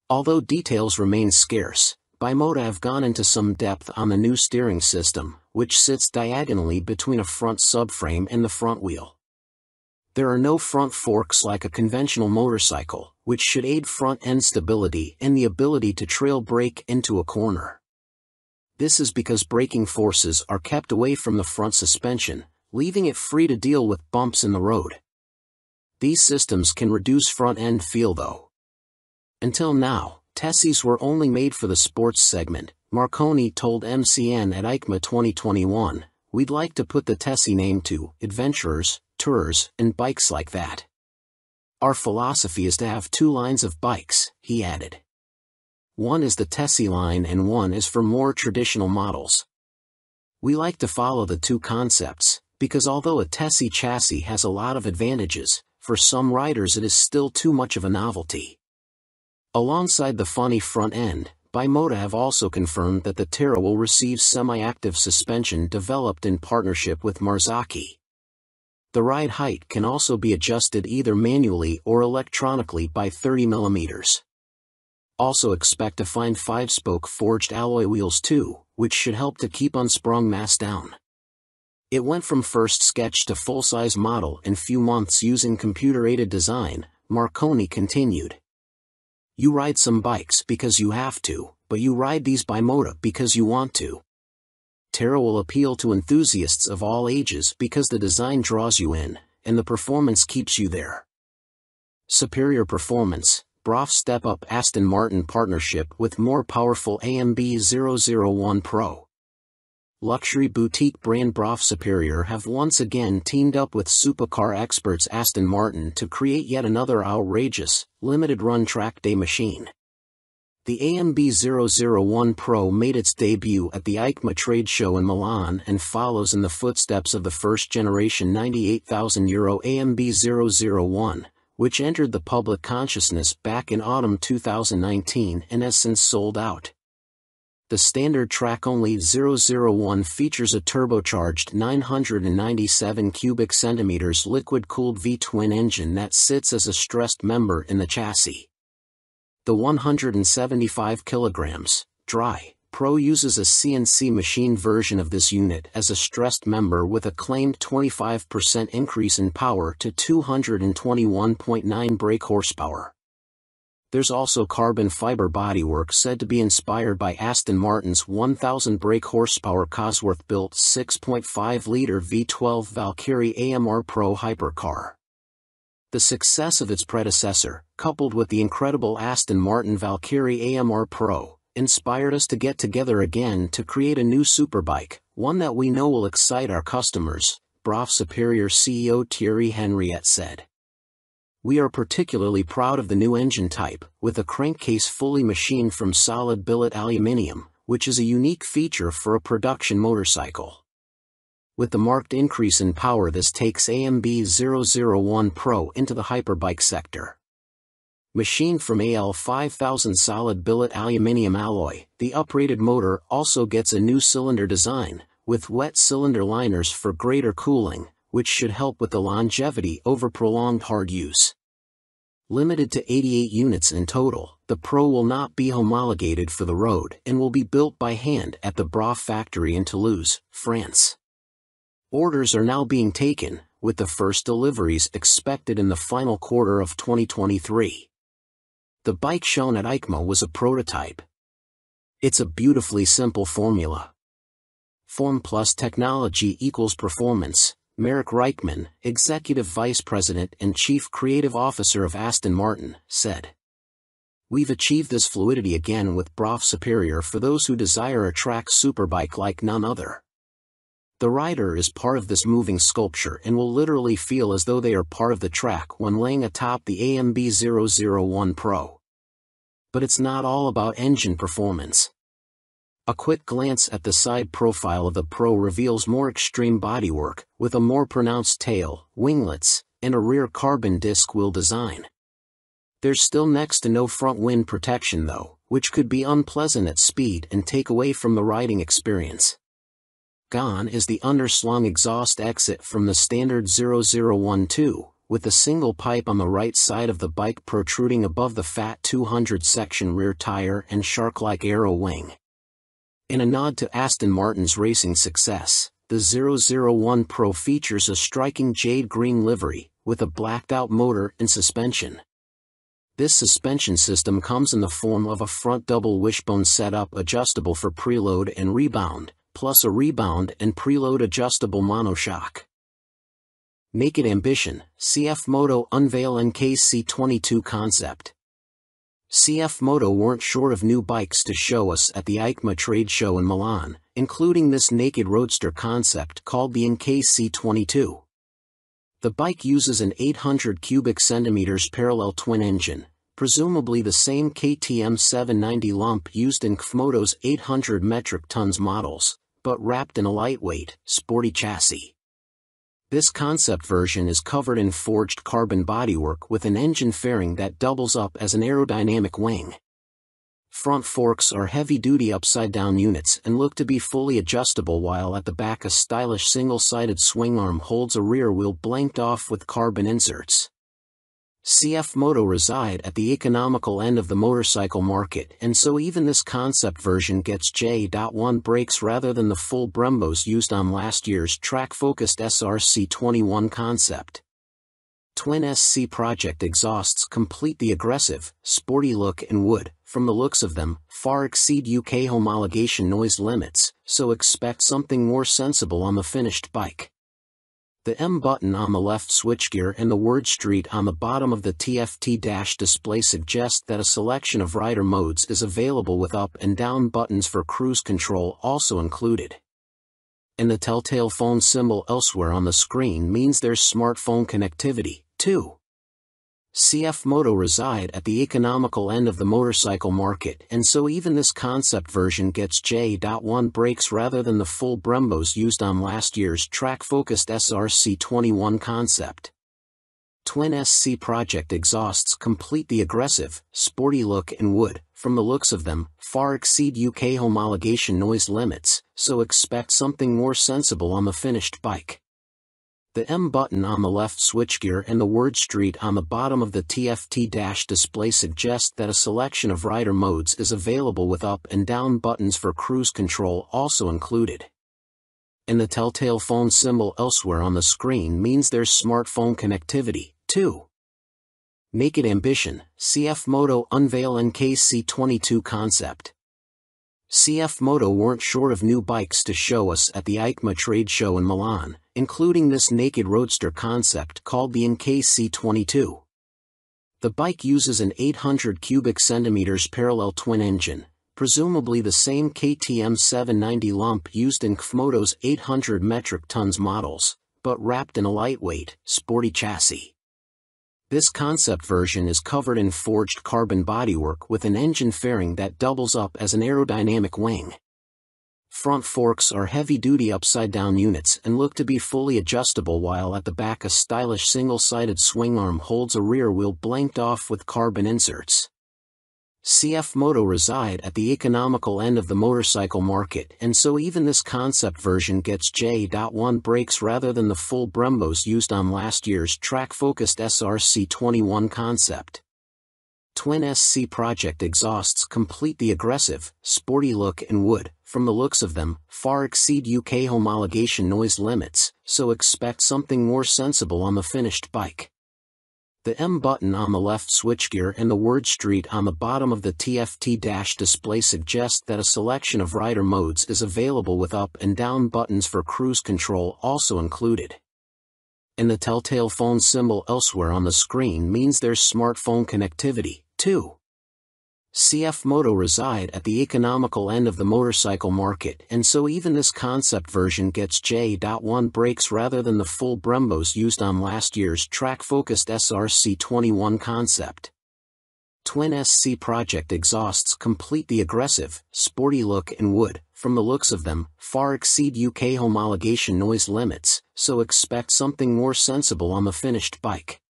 Although details remain scarce, Bimota have gone into some depth on the new steering system, which sits diagonally between a front subframe and the front wheel. There are no front forks like a conventional motorcycle, which should aid front-end stability and the ability to trail brake into a corner. This is because braking forces are kept away from the front suspension, leaving it free to deal with bumps in the road. These systems can reduce front-end feel though. Until now, Tessies were only made for the sports segment. Marconi told MCN at EICMA 2021, "We'd like to put the Tessie name to adventurers, tourers, and bikes like that. Our philosophy is to have two lines of bikes," he added. One is the Tessie line and one is for more traditional models. We like to follow the two concepts, because although a Tessie chassis has a lot of advantages, for some riders it is still too much of a novelty. Alongside the funny front end, Bimota have also confirmed that the Terra will receive semi-active suspension developed in partnership with Marzocchi. The ride height can also be adjusted either manually or electronically by 30 mm. Also expect to find 5-spoke forged alloy wheels too, which should help to keep unsprung mass down. It went from first sketch to full-size model in few months using computer-aided design, Marconi continued. You ride some bikes because you have to, but you ride these Bimota because you want to. Terra will appeal to enthusiasts of all ages because the design draws you in, and the performance keeps you there. Superior performance. Brough Step Up Aston Martin partnership with more powerful AMB 001 Pro. Luxury boutique brand Brough Superior have once again teamed up with supercar experts Aston Martin to create yet another outrageous, limited-run track day machine. The AMB 001 Pro made its debut at the EICMA trade show in Milan and follows in the footsteps of the first-generation €98,000 AMB 001, which entered the public consciousness back in autumn 2019 and has since sold out. The standard track-only 001 features a turbocharged 997 cubic centimeters liquid-cooled V-twin engine that sits as a stressed member in the chassis. The 175 kilograms, dry, Pro uses a CNC machine version of this unit as a stressed member with a claimed 25% increase in power to 221.9 brake horsepower. There's also carbon fiber bodywork said to be inspired by Aston Martin's 1,000 brake horsepower Cosworth-built 6.5-liter V12 Valkyrie AMR Pro hypercar. The success of its predecessor, coupled with the incredible Aston Martin Valkyrie AMR Pro, inspired us to get together again to create a new superbike, one that we know will excite our customers, BRAF Superior CEO Thierry Henriette said. We are particularly proud of the new engine type, with a crankcase fully machined from solid billet aluminium, which is a unique feature for a production motorcycle. With the marked increase in power, this takes AMB 001 Pro into the hyperbike sector. Machined from AL 5000 solid billet aluminium alloy, the uprated motor also gets a new cylinder design, with wet cylinder liners for greater cooling, which should help with the longevity over prolonged hard use. Limited to 88 units in total, the Pro will not be homologated for the road and will be built by hand at the BRAF factory in Toulouse, France. Orders are now being taken, with the first deliveries expected in the final quarter of 2023. The bike shown at EICMA was a prototype. It's a beautifully simple formula. Form plus technology equals performance, Marek Reichman, Executive Vice President and Chief Creative Officer of Aston Martin, said. We've achieved this fluidity again with BRAF Superior for those who desire a track superbike like none other. The rider is part of this moving sculpture and will literally feel as though they are part of the track when laying atop the AMB 001 Pro. But it's not all about engine performance. A quick glance at the side profile of the Pro reveals more extreme bodywork, with a more pronounced tail, winglets, and a rear carbon disc wheel design. There's still next to no front wind protection though, which could be unpleasant at speed and take away from the riding experience. Gone is the underslung exhaust exit from the standard 0012, with a single pipe on the right side of the bike protruding above the fat 200 section rear tire and shark-like aero wing. In a nod to Aston Martin's racing success, the 001 Pro features a striking jade green livery, with a blacked-out motor and suspension. This suspension system comes in the form of a front double wishbone setup adjustable for preload and rebound, plus a rebound and preload adjustable monoshock. Naked Ambition, CF Moto unveil NKC22 concept. CF Moto weren't short of new bikes to show us at the EICMA trade show in Milan, including this naked roadster concept called the NKC22. The bike uses an 800 cubic centimeters parallel twin engine, presumably the same KTM 790 lump used in KFMoto's 800 metric tons models, but wrapped in a lightweight, sporty chassis. This concept version is covered in forged carbon bodywork with an engine fairing that doubles up as an aerodynamic wing. Front forks are heavy-duty upside-down units and look to be fully adjustable, while at the back a stylish single-sided swing arm holds a rear wheel blanked off with carbon inserts. CF Moto reside at the economical end of the motorcycle market, and so even this concept version gets J.1 brakes rather than the full Brembos used on last year's track-focused SRC21 concept. Twin SC Project exhausts complete the aggressive, sporty look and would, from the looks of them, far exceed UK homologation noise limits, so expect something more sensible on the finished bike. The M button on the left switchgear and the word Street on the bottom of the TFT dash display suggest that a selection of rider modes is available, with up and down buttons for cruise control also included. And the telltale phone symbol elsewhere on the screen means there's smartphone connectivity, too. CF Moto reside at the economical end of the motorcycle market, and so even this concept version gets J.1 brakes rather than the full Brembos used on last year's track-focused SRC21 concept. Twin SC Project exhausts complete the aggressive, sporty look and would, from the looks of them, far exceed UK homologation noise limits, so expect something more sensible on the finished bike. The M button on the left switchgear and the word Street on the bottom of the TFT dash display suggest that a selection of rider modes is available, with up and down buttons for cruise control also included. And the telltale phone symbol elsewhere on the screen means there's smartphone connectivity, too. Naked Ambition, CF Moto unveil NKC22 concept. CF Moto weren't short of new bikes to show us at the EICMA trade show in Milan, including this naked roadster concept called the NKC22. The bike uses an 800 cubic centimeters parallel twin engine, presumably the same KTM 790 lump used in KFMoto's 800 metric tons models, but wrapped in a lightweight, sporty chassis. This concept version is covered in forged carbon bodywork with an engine fairing that doubles up as an aerodynamic wing. Front forks are heavy-duty upside-down units and look to be fully adjustable, while at the back a stylish single-sided swing arm holds a rear wheel blanked off with carbon inserts. CF Moto reside at the economical end of the motorcycle market, and so even this concept version gets J.1 brakes rather than the full Brembos used on last year's track-focused SRC21 concept. Twin SC Project exhausts complete the aggressive, sporty look and would, from the looks of them, far exceed UK homologation noise limits, so expect something more sensible on the finished bike. The M button on the left switchgear and the word Street on the bottom of the TFT dash display suggest that a selection of rider modes is available with up and down buttons for cruise control also included. And the telltale phone symbol elsewhere on the screen means there's smartphone connectivity, too. CF Moto reside at the economical end of the motorcycle market, and so even this concept version gets J.1 brakes rather than the full Brembos used on last year's track-focused SRC21 concept. Twin SC Project exhausts complete the aggressive, sporty look and would, from the looks of them, far exceed UK homologation noise limits, so expect something more sensible on the finished bike.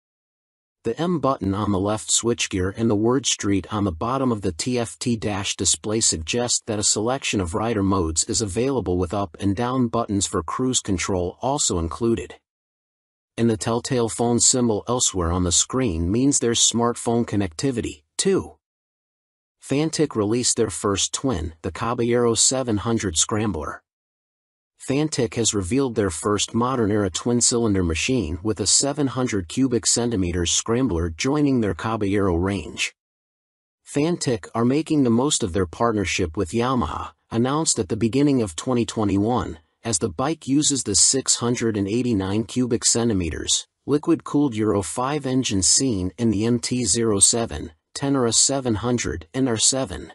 The M button on the left switchgear and the word Street on the bottom of the TFT dash display suggest that a selection of rider modes is available with up and down buttons for cruise control also included. And the telltale phone symbol elsewhere on the screen means there's smartphone connectivity, too. Fantic released their first twin, the Caballero 700 Scrambler. Fantic has revealed their first modern-era twin-cylinder machine with a 700 cubic centimeters Scrambler joining their Caballero range. Fantic are making the most of their partnership with Yamaha, announced at the beginning of 2021, as the bike uses the 689 cubic centimeters, liquid-cooled Euro 5 engine seen in the MT-07, Tenere 700 and R7.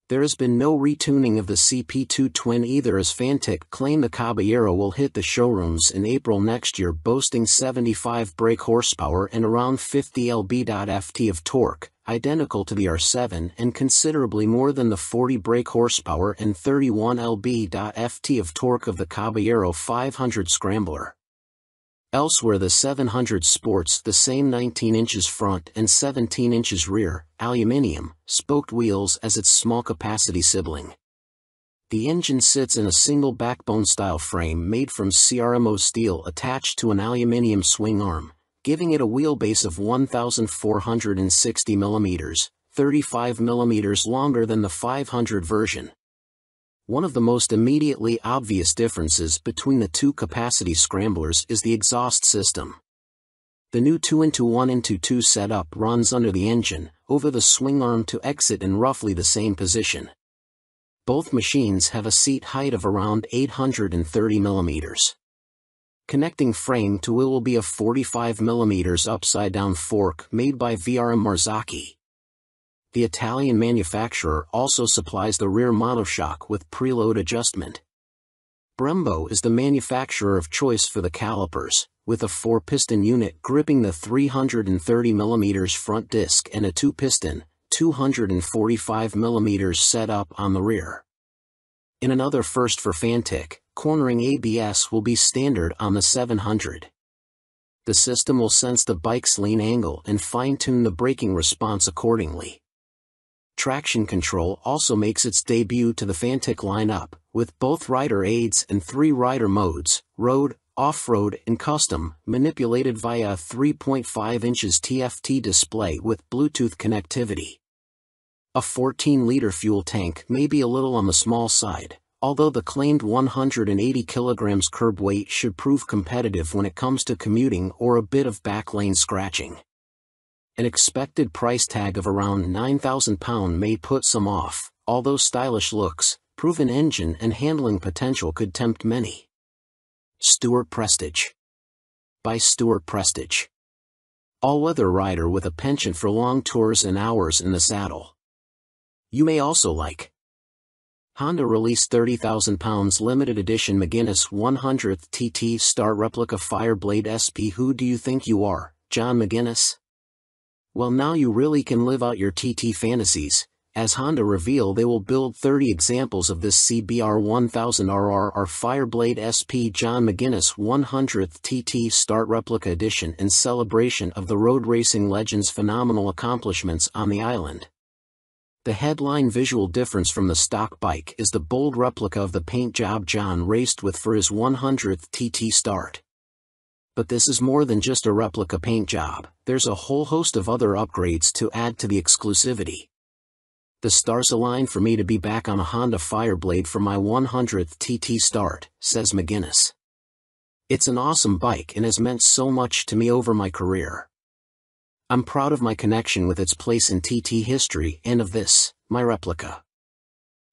There has been no retuning of the CP2 twin either, as Fantic claim the Caballero will hit the showrooms in April next year, boasting 75 brake horsepower and around 50 lb.ft of torque, identical to the R7 and considerably more than the 40 brake horsepower and 31 lb.ft of torque of the Caballero 500 Scrambler. Elsewhere, the 700 sports the same 19 inches front and 17 inches rear, aluminium, spoked wheels as its small-capacity sibling. The engine sits in a single backbone-style frame made from CRMO steel attached to an aluminium swing arm, giving it a wheelbase of 1,460 mm, 35 mm longer than the 500 version. One of the most immediately obvious differences between the two capacity scramblers is the exhaust system. The new 2-into-1-into-2 setup runs under the engine, over the swing arm to exit in roughly the same position. Both machines have a seat height of around 830 mm. Connecting frame to wheel will be a 45 mm upside-down fork made by VRM Marzocchi. The Italian manufacturer also supplies the rear monoshock with preload adjustment. Brembo is the manufacturer of choice for the calipers, with a 4-piston unit gripping the 330 mm front disc and a 2-piston, 245 mm setup on the rear. In another first for Fantic, cornering ABS will be standard on the 700. The system will sense the bike's lean angle and fine-tune the braking response accordingly. Traction control also makes its debut to the Fantic lineup, with both rider aids and 3 rider modes, road, off-road and custom, manipulated via a 3.5 inches TFT display with Bluetooth connectivity. A 14-liter fuel tank may be a little on the small side, although the claimed 180 kilograms curb weight should prove competitive when it comes to commuting or a bit of back lane scratching. An expected price tag of around £9,000 may put some off, although stylish looks, proven engine and handling potential could tempt many. Stuart Prestige. By Stuart Prestige. All-weather rider with a penchant for long tours and hours in the saddle. You may also like. Honda released £30,000 limited edition McGuinness 100th TT Start Replica Fireblade SP. Who do you think you are, John McGuinness? Well, now you really can live out your TT fantasies, as Honda reveal they will build 30 examples of this CBR 1000RR Fireblade SP John McGuinness 100th TT Start Replica Edition in celebration of the road racing legend's phenomenal accomplishments on the island. The headline visual difference from the stock bike is the bold replica of the paint job John raced with for his 100th TT Start. But this is more than just a replica paint job, there's a whole host of other upgrades to add to the exclusivity. The stars align for me to be back on a Honda Fireblade for my 100th TT Start, says McGuinness. It's an awesome bike and has meant so much to me over my career. I'm proud of my connection with its place in TT history and of this, my replica.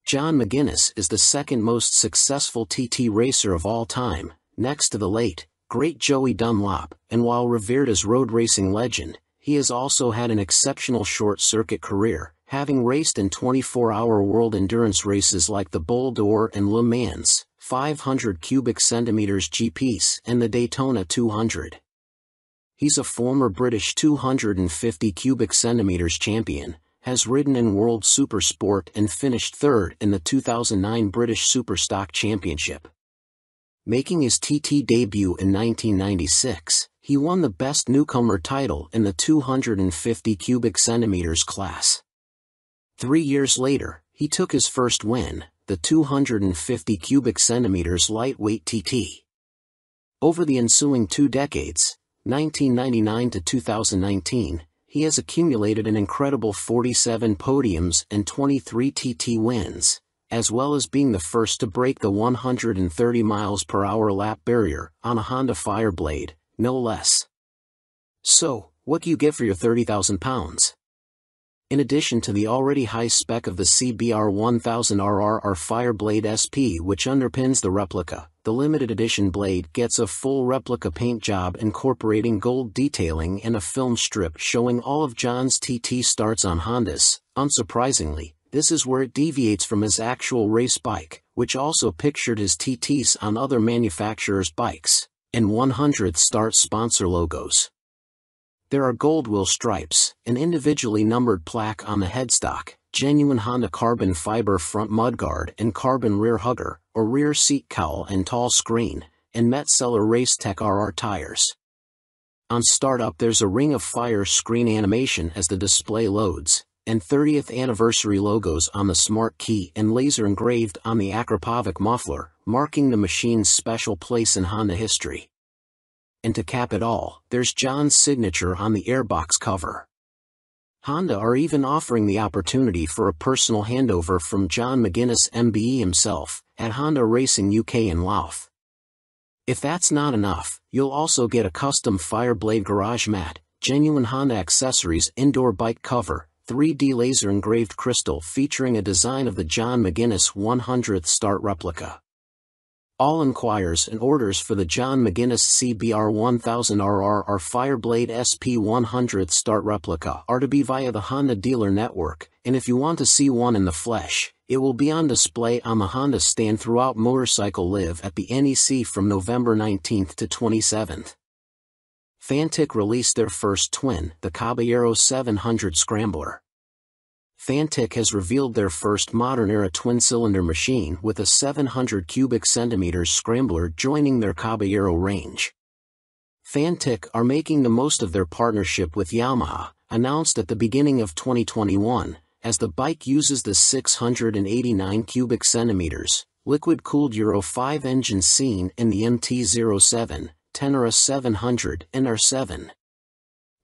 John McGuinness is the second most successful TT racer of all time, next to the late, great Joey Dunlop, and while revered as road racing legend, he has also had an exceptional short-circuit career, having raced in 24-hour world endurance races like the Bol d'Or and Le Mans, 500 cubic centimeters GPs and the Daytona 200. He's a former British 250 cubic centimeters champion, has ridden in World Supersport and finished third in the 2009 British Superstock Championship. Making his TT debut in 1996, he won the Best Newcomer title in the 250 cubic centimeters class. 3 years later, he took his first win, the 250 cubic centimeters lightweight TT. Over the ensuing 2 decades, 1999 to 2019, he has accumulated an incredible 47 podiums and 23 TT wins, as well as being the first to break the 130 miles per hour lap barrier on a Honda Fireblade, no less. So, what do you get for your £30,000? In addition to the already high spec of the CBR 1000RR Fireblade SP which underpins the replica, the limited edition blade gets a full replica paint job incorporating gold detailing and a film strip showing all of John's TT starts on Hondas. Unsurprisingly, this is where it deviates from his actual race bike, which also pictured his TTs on other manufacturers' bikes, and 100th Start sponsor logos. There are gold wheel stripes, an individually numbered plaque on the headstock, genuine Honda carbon fiber front mudguard and carbon rear hugger, or rear seat cowl and tall screen, and Metzeler Racetech RR tires. On startup there's a ring of fire screen animation as the display loads, and 30th anniversary logos on the smart key and laser engraved on the Akrapovic muffler, marking the machine's special place in Honda history. And to cap it all, there's John's signature on the airbox cover. Honda are even offering the opportunity for a personal handover from John McGuinness MBE himself, at Honda Racing UK in Louth. If that's not enough, you'll also get a custom Fireblade garage mat, genuine Honda accessories indoor bike cover, 3D laser engraved crystal featuring a design of the John McGuinness 100th Start replica. All inquiries and orders for the John McGuinness CBR 1000RR Fireblade SP 100th Start replica are to be via the Honda dealer network, and if you want to see one in the flesh, it will be on display on the Honda stand throughout Motorcycle Live at the NEC from November 19th to 27th. Fantic released their first twin, the Caballero 700 Scrambler. Fantic has revealed their first modern-era twin-cylinder machine with a 700 cubic centimeters Scrambler joining their Caballero range. Fantic are making the most of their partnership with Yamaha, announced at the beginning of 2021, as the bike uses the 689 cubic centimeters, liquid-cooled Euro 5 engine seen in the MT-07, Tenere 700 and R7.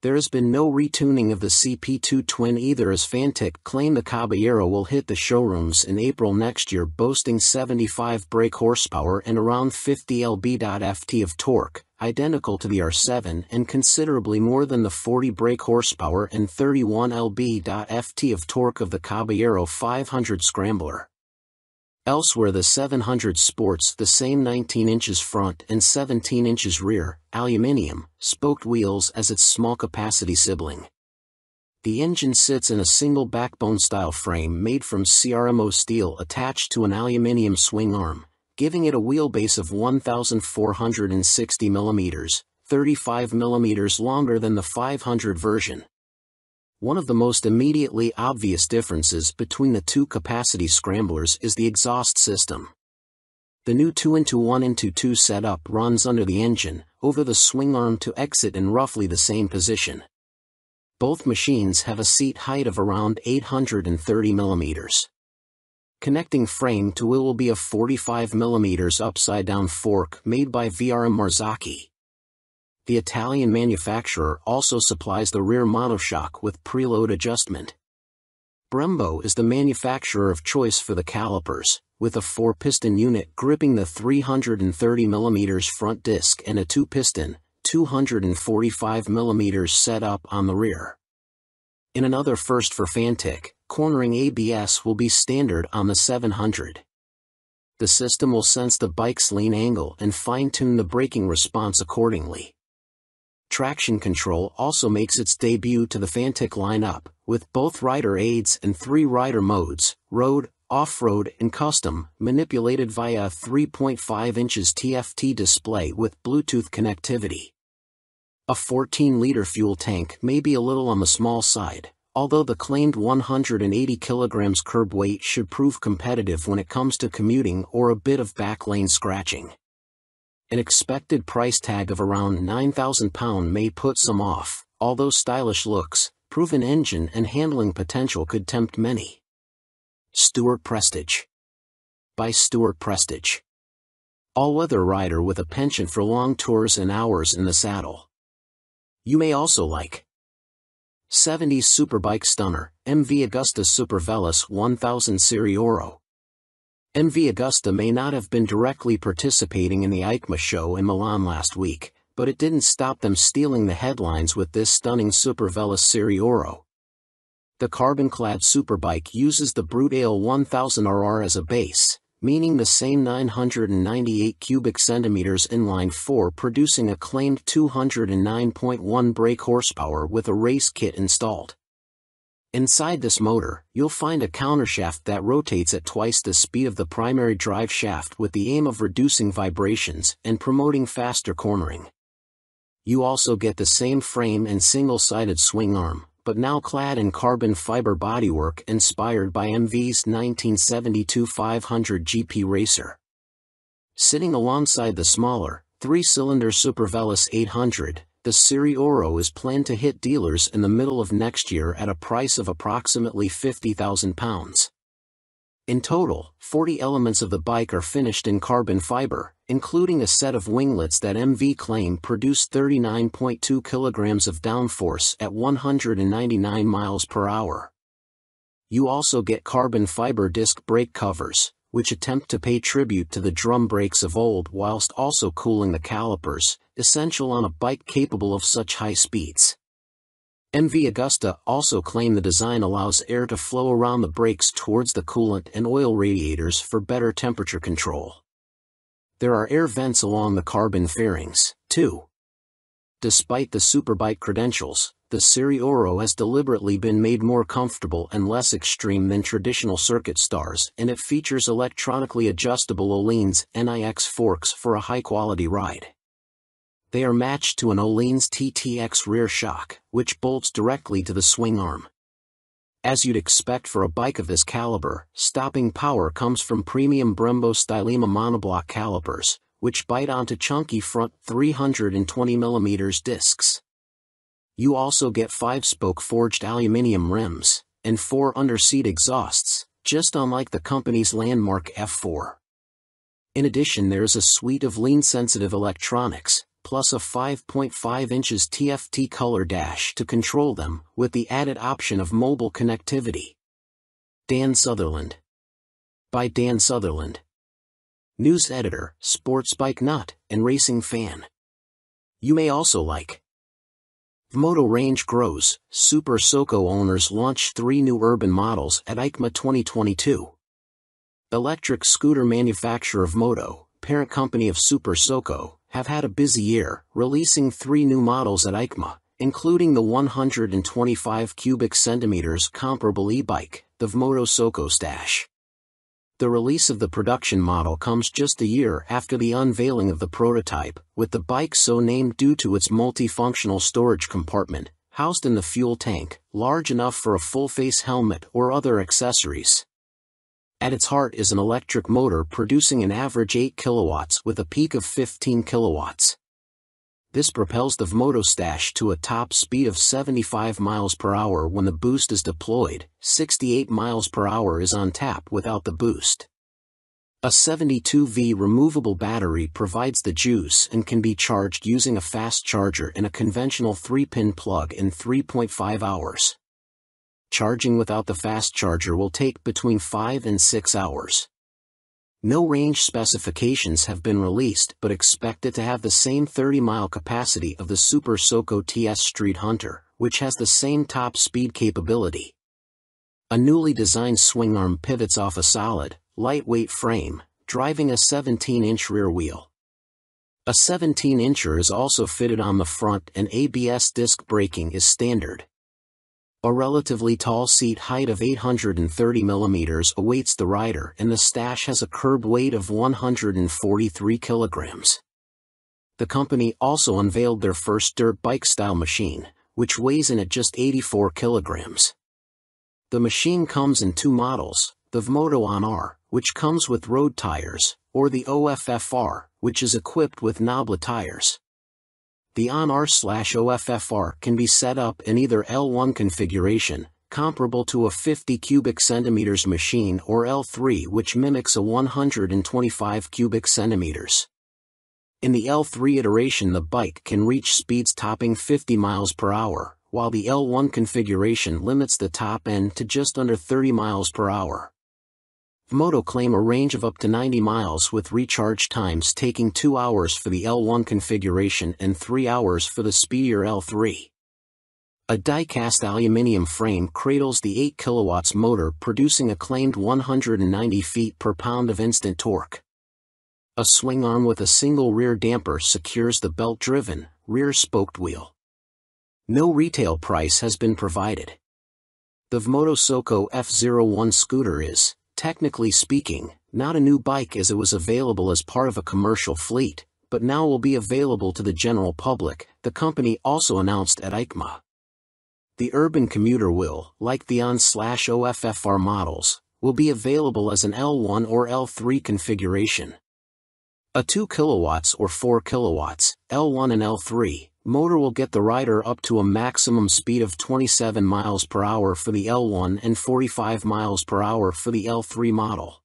There has been no retuning of the CP2 twin either, as Fantic claim the Caballero will hit the showrooms in April next year boasting 75 brake horsepower and around 50 lb.ft of torque, identical to the R7 and considerably more than the 40 brake horsepower and 31 lb.ft of torque of the Caballero 500 Scrambler. Elsewhere, the 700 sports the same 19 inches front and 17 inches rear, aluminum, spoked wheels as its small-capacity sibling. The engine sits in a single backbone-style frame made from CRMO steel attached to an aluminum swing arm, giving it a wheelbase of 1,460 mm, 35 mm longer than the 500 version. One of the most immediately obvious differences between the two capacity scramblers is the exhaust system. The new 2-into-1-into-2 setup runs under the engine, over the swing arm to exit in roughly the same position. Both machines have a seat height of around 830 mm. Connecting frame to wheel will be a 45 mm upside-down fork made by VRM Marzocchi. The Italian manufacturer also supplies the rear monoshock with preload adjustment. Brembo is the manufacturer of choice for the calipers, with a 4-piston unit gripping the 330 mm front disc and a 2-piston, 245 mm setup on the rear. In another first for Fantic, cornering ABS will be standard on the 700. The system will sense the bike's lean angle and fine-tune the braking response accordingly. Traction control also makes its debut to the Fantic lineup, with both rider aids and 3 rider modes, road, off-road and custom, manipulated via a 3.5 inches TFT display with Bluetooth connectivity. A 14-liter fuel tank may be a little on the small side, although the claimed 180 kg curb weight should prove competitive when it comes to commuting or a bit of back lane scratching. An expected price tag of around £9,000 may put some off, although stylish looks, proven engine and handling potential could tempt many. Stuart Prestige. By Stuart Prestige. All-weather rider with a penchant for long tours and hours in the saddle. You may also like 70s superbike stunner, MV Agusta Super Veloce 1000 Serie Oro. MV Agusta may not have been directly participating in the EICMA show in Milan last week, but it didn't stop them stealing the headlines with this stunning Super Veloce Serie Oro. The carbon-clad superbike uses the Brute Ale 1000RR as a base, meaning the same 998 cubic centimeters inline 4, producing a claimed 209.1 brake horsepower with a race kit installed. Inside this motor, you'll find a countershaft that rotates at twice the speed of the primary drive shaft with the aim of reducing vibrations and promoting faster cornering. You also get the same frame and single-sided swing arm, but now clad in carbon fiber bodywork inspired by MV's 1972 500 GP Racer. Sitting alongside the smaller, 3-cylinder Super Veloce 800, the Serie Oro is planned to hit dealers in the middle of next year at a price of approximately £50,000. In total, 40 elements of the bike are finished in carbon fiber, including a set of winglets that MV claim produce 39.2 kilograms of downforce at 199 miles per hour. You also get carbon fiber disc brake covers, which attempt to pay tribute to the drum brakes of old whilst also cooling the calipers, essential on a bike capable of such high speeds. MV Agusta also claim the design allows air to flow around the brakes towards the coolant and oil radiators for better temperature control. There are air vents along the carbon fairings, too. Despite the superbike credentials, the Serie Oro has deliberately been made more comfortable and less extreme than traditional circuit stars, and it features electronically adjustable Öhlins NIX forks for a high-quality ride. They are matched to an Öhlins TTX rear shock, which bolts directly to the swing arm. As you'd expect for a bike of this caliber, stopping power comes from premium Brembo Stylema monoblock calipers, which bite onto chunky front 320mm discs. You also get 5-spoke forged aluminum rims, and 4 underseat exhausts, just unlike the company's landmark F4. In addition, there's a suite of lean-sensitive electronics, plus a 5.5 inches TFT color dash to control them, with the added option of mobile connectivity. Dan Sutherland. By Dan Sutherland. News editor, sports bike nut, and racing fan. You may also like. Vmoto range grows. Super Soco owners launch 3 new urban models at EICMA 2022. Electric scooter manufacturer Vmoto, parent company of Super Soco, have had a busy year, releasing 3 new models at EICMA, including the 125 cubic centimeters comparable e-bike, the Vmoto Soco Stash. The release of the production model comes just a year after the unveiling of the prototype, with the bike so named due to its multifunctional storage compartment, housed in the fuel tank, large enough for a full-face helmet or other accessories. At its heart is an electric motor producing an average 8 kilowatts with a peak of 15 kilowatts. This propels the Vmoto Stash to a top speed of 75 miles per hour when the boost is deployed. 68 miles per hour is on tap without the boost. A 72V removable battery provides the juice and can be charged using a fast charger in a conventional 3-pin plug in 3.5 hours. Charging without the fast charger will take between 5 and 6 hours. No range specifications have been released, but expect it to have the same 30-mile capacity of the Super Soco TS Street Hunter, which has the same top speed capability. A newly designed swing arm pivots off a solid, lightweight frame, driving a 17-inch rear wheel. A 17-incher is also fitted on the front, and ABS disc braking is standard. A relatively tall seat height of 830 mm awaits the rider, and the Stash has a curb weight of 143 kilograms. The company also unveiled their first dirt bike-style machine, which weighs in at just 84 kilograms. The machine comes in 2 models, the Vmoto On-R, which comes with road tires, or the OFFR, which is equipped with knoblet tires. The On-R/OFFR can be set up in either L1 configuration, comparable to a 50 cubic centimeters machine, or L3, which mimics a 125 cubic centimeters. In the L3 iteration, the bike can reach speeds topping 50 miles per hour, while the L1 configuration limits the top end to just under 30 miles per hour. Vmoto claim a range of up to 90 miles with recharge times taking 2 hours for the L1 configuration and 3 hours for the speedier L3. A die-cast aluminium frame cradles the 8 kilowatts motor, producing a claimed 190 feet per pound of instant torque. A swing arm with a single rear damper secures the belt-driven, rear-spoked wheel. No retail price has been provided. The Vmoto Soco F01 scooter is, technically speaking, not a new bike, as it was available as part of a commercial fleet, but now will be available to the general public, the company also announced at EICMA. The urban commuter will, like the On/OFFR models, will be available as an L1 or L3 configuration. A 2 kilowatts or 4 kilowatts, L1 and L3, motor will get the rider up to a maximum speed of 27 miles per hour for the L1 and 45 miles per hour for the L3 model.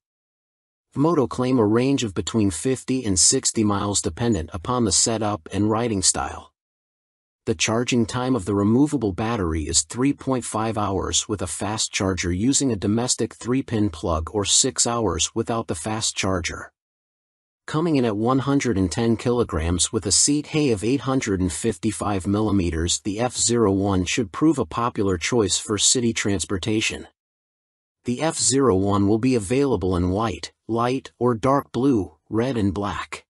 Vmoto claim a range of between 50 and 60 miles dependent upon the setup and riding style. The charging time of the removable battery is 3.5 hours with a fast charger using a domestic 3-pin plug, or 6 hours without the fast charger. Coming in at 110 kilograms with a seat height of 855 millimeters, the F01 should prove a popular choice for city transportation. The F01 will be available in white, light or dark blue, red and black.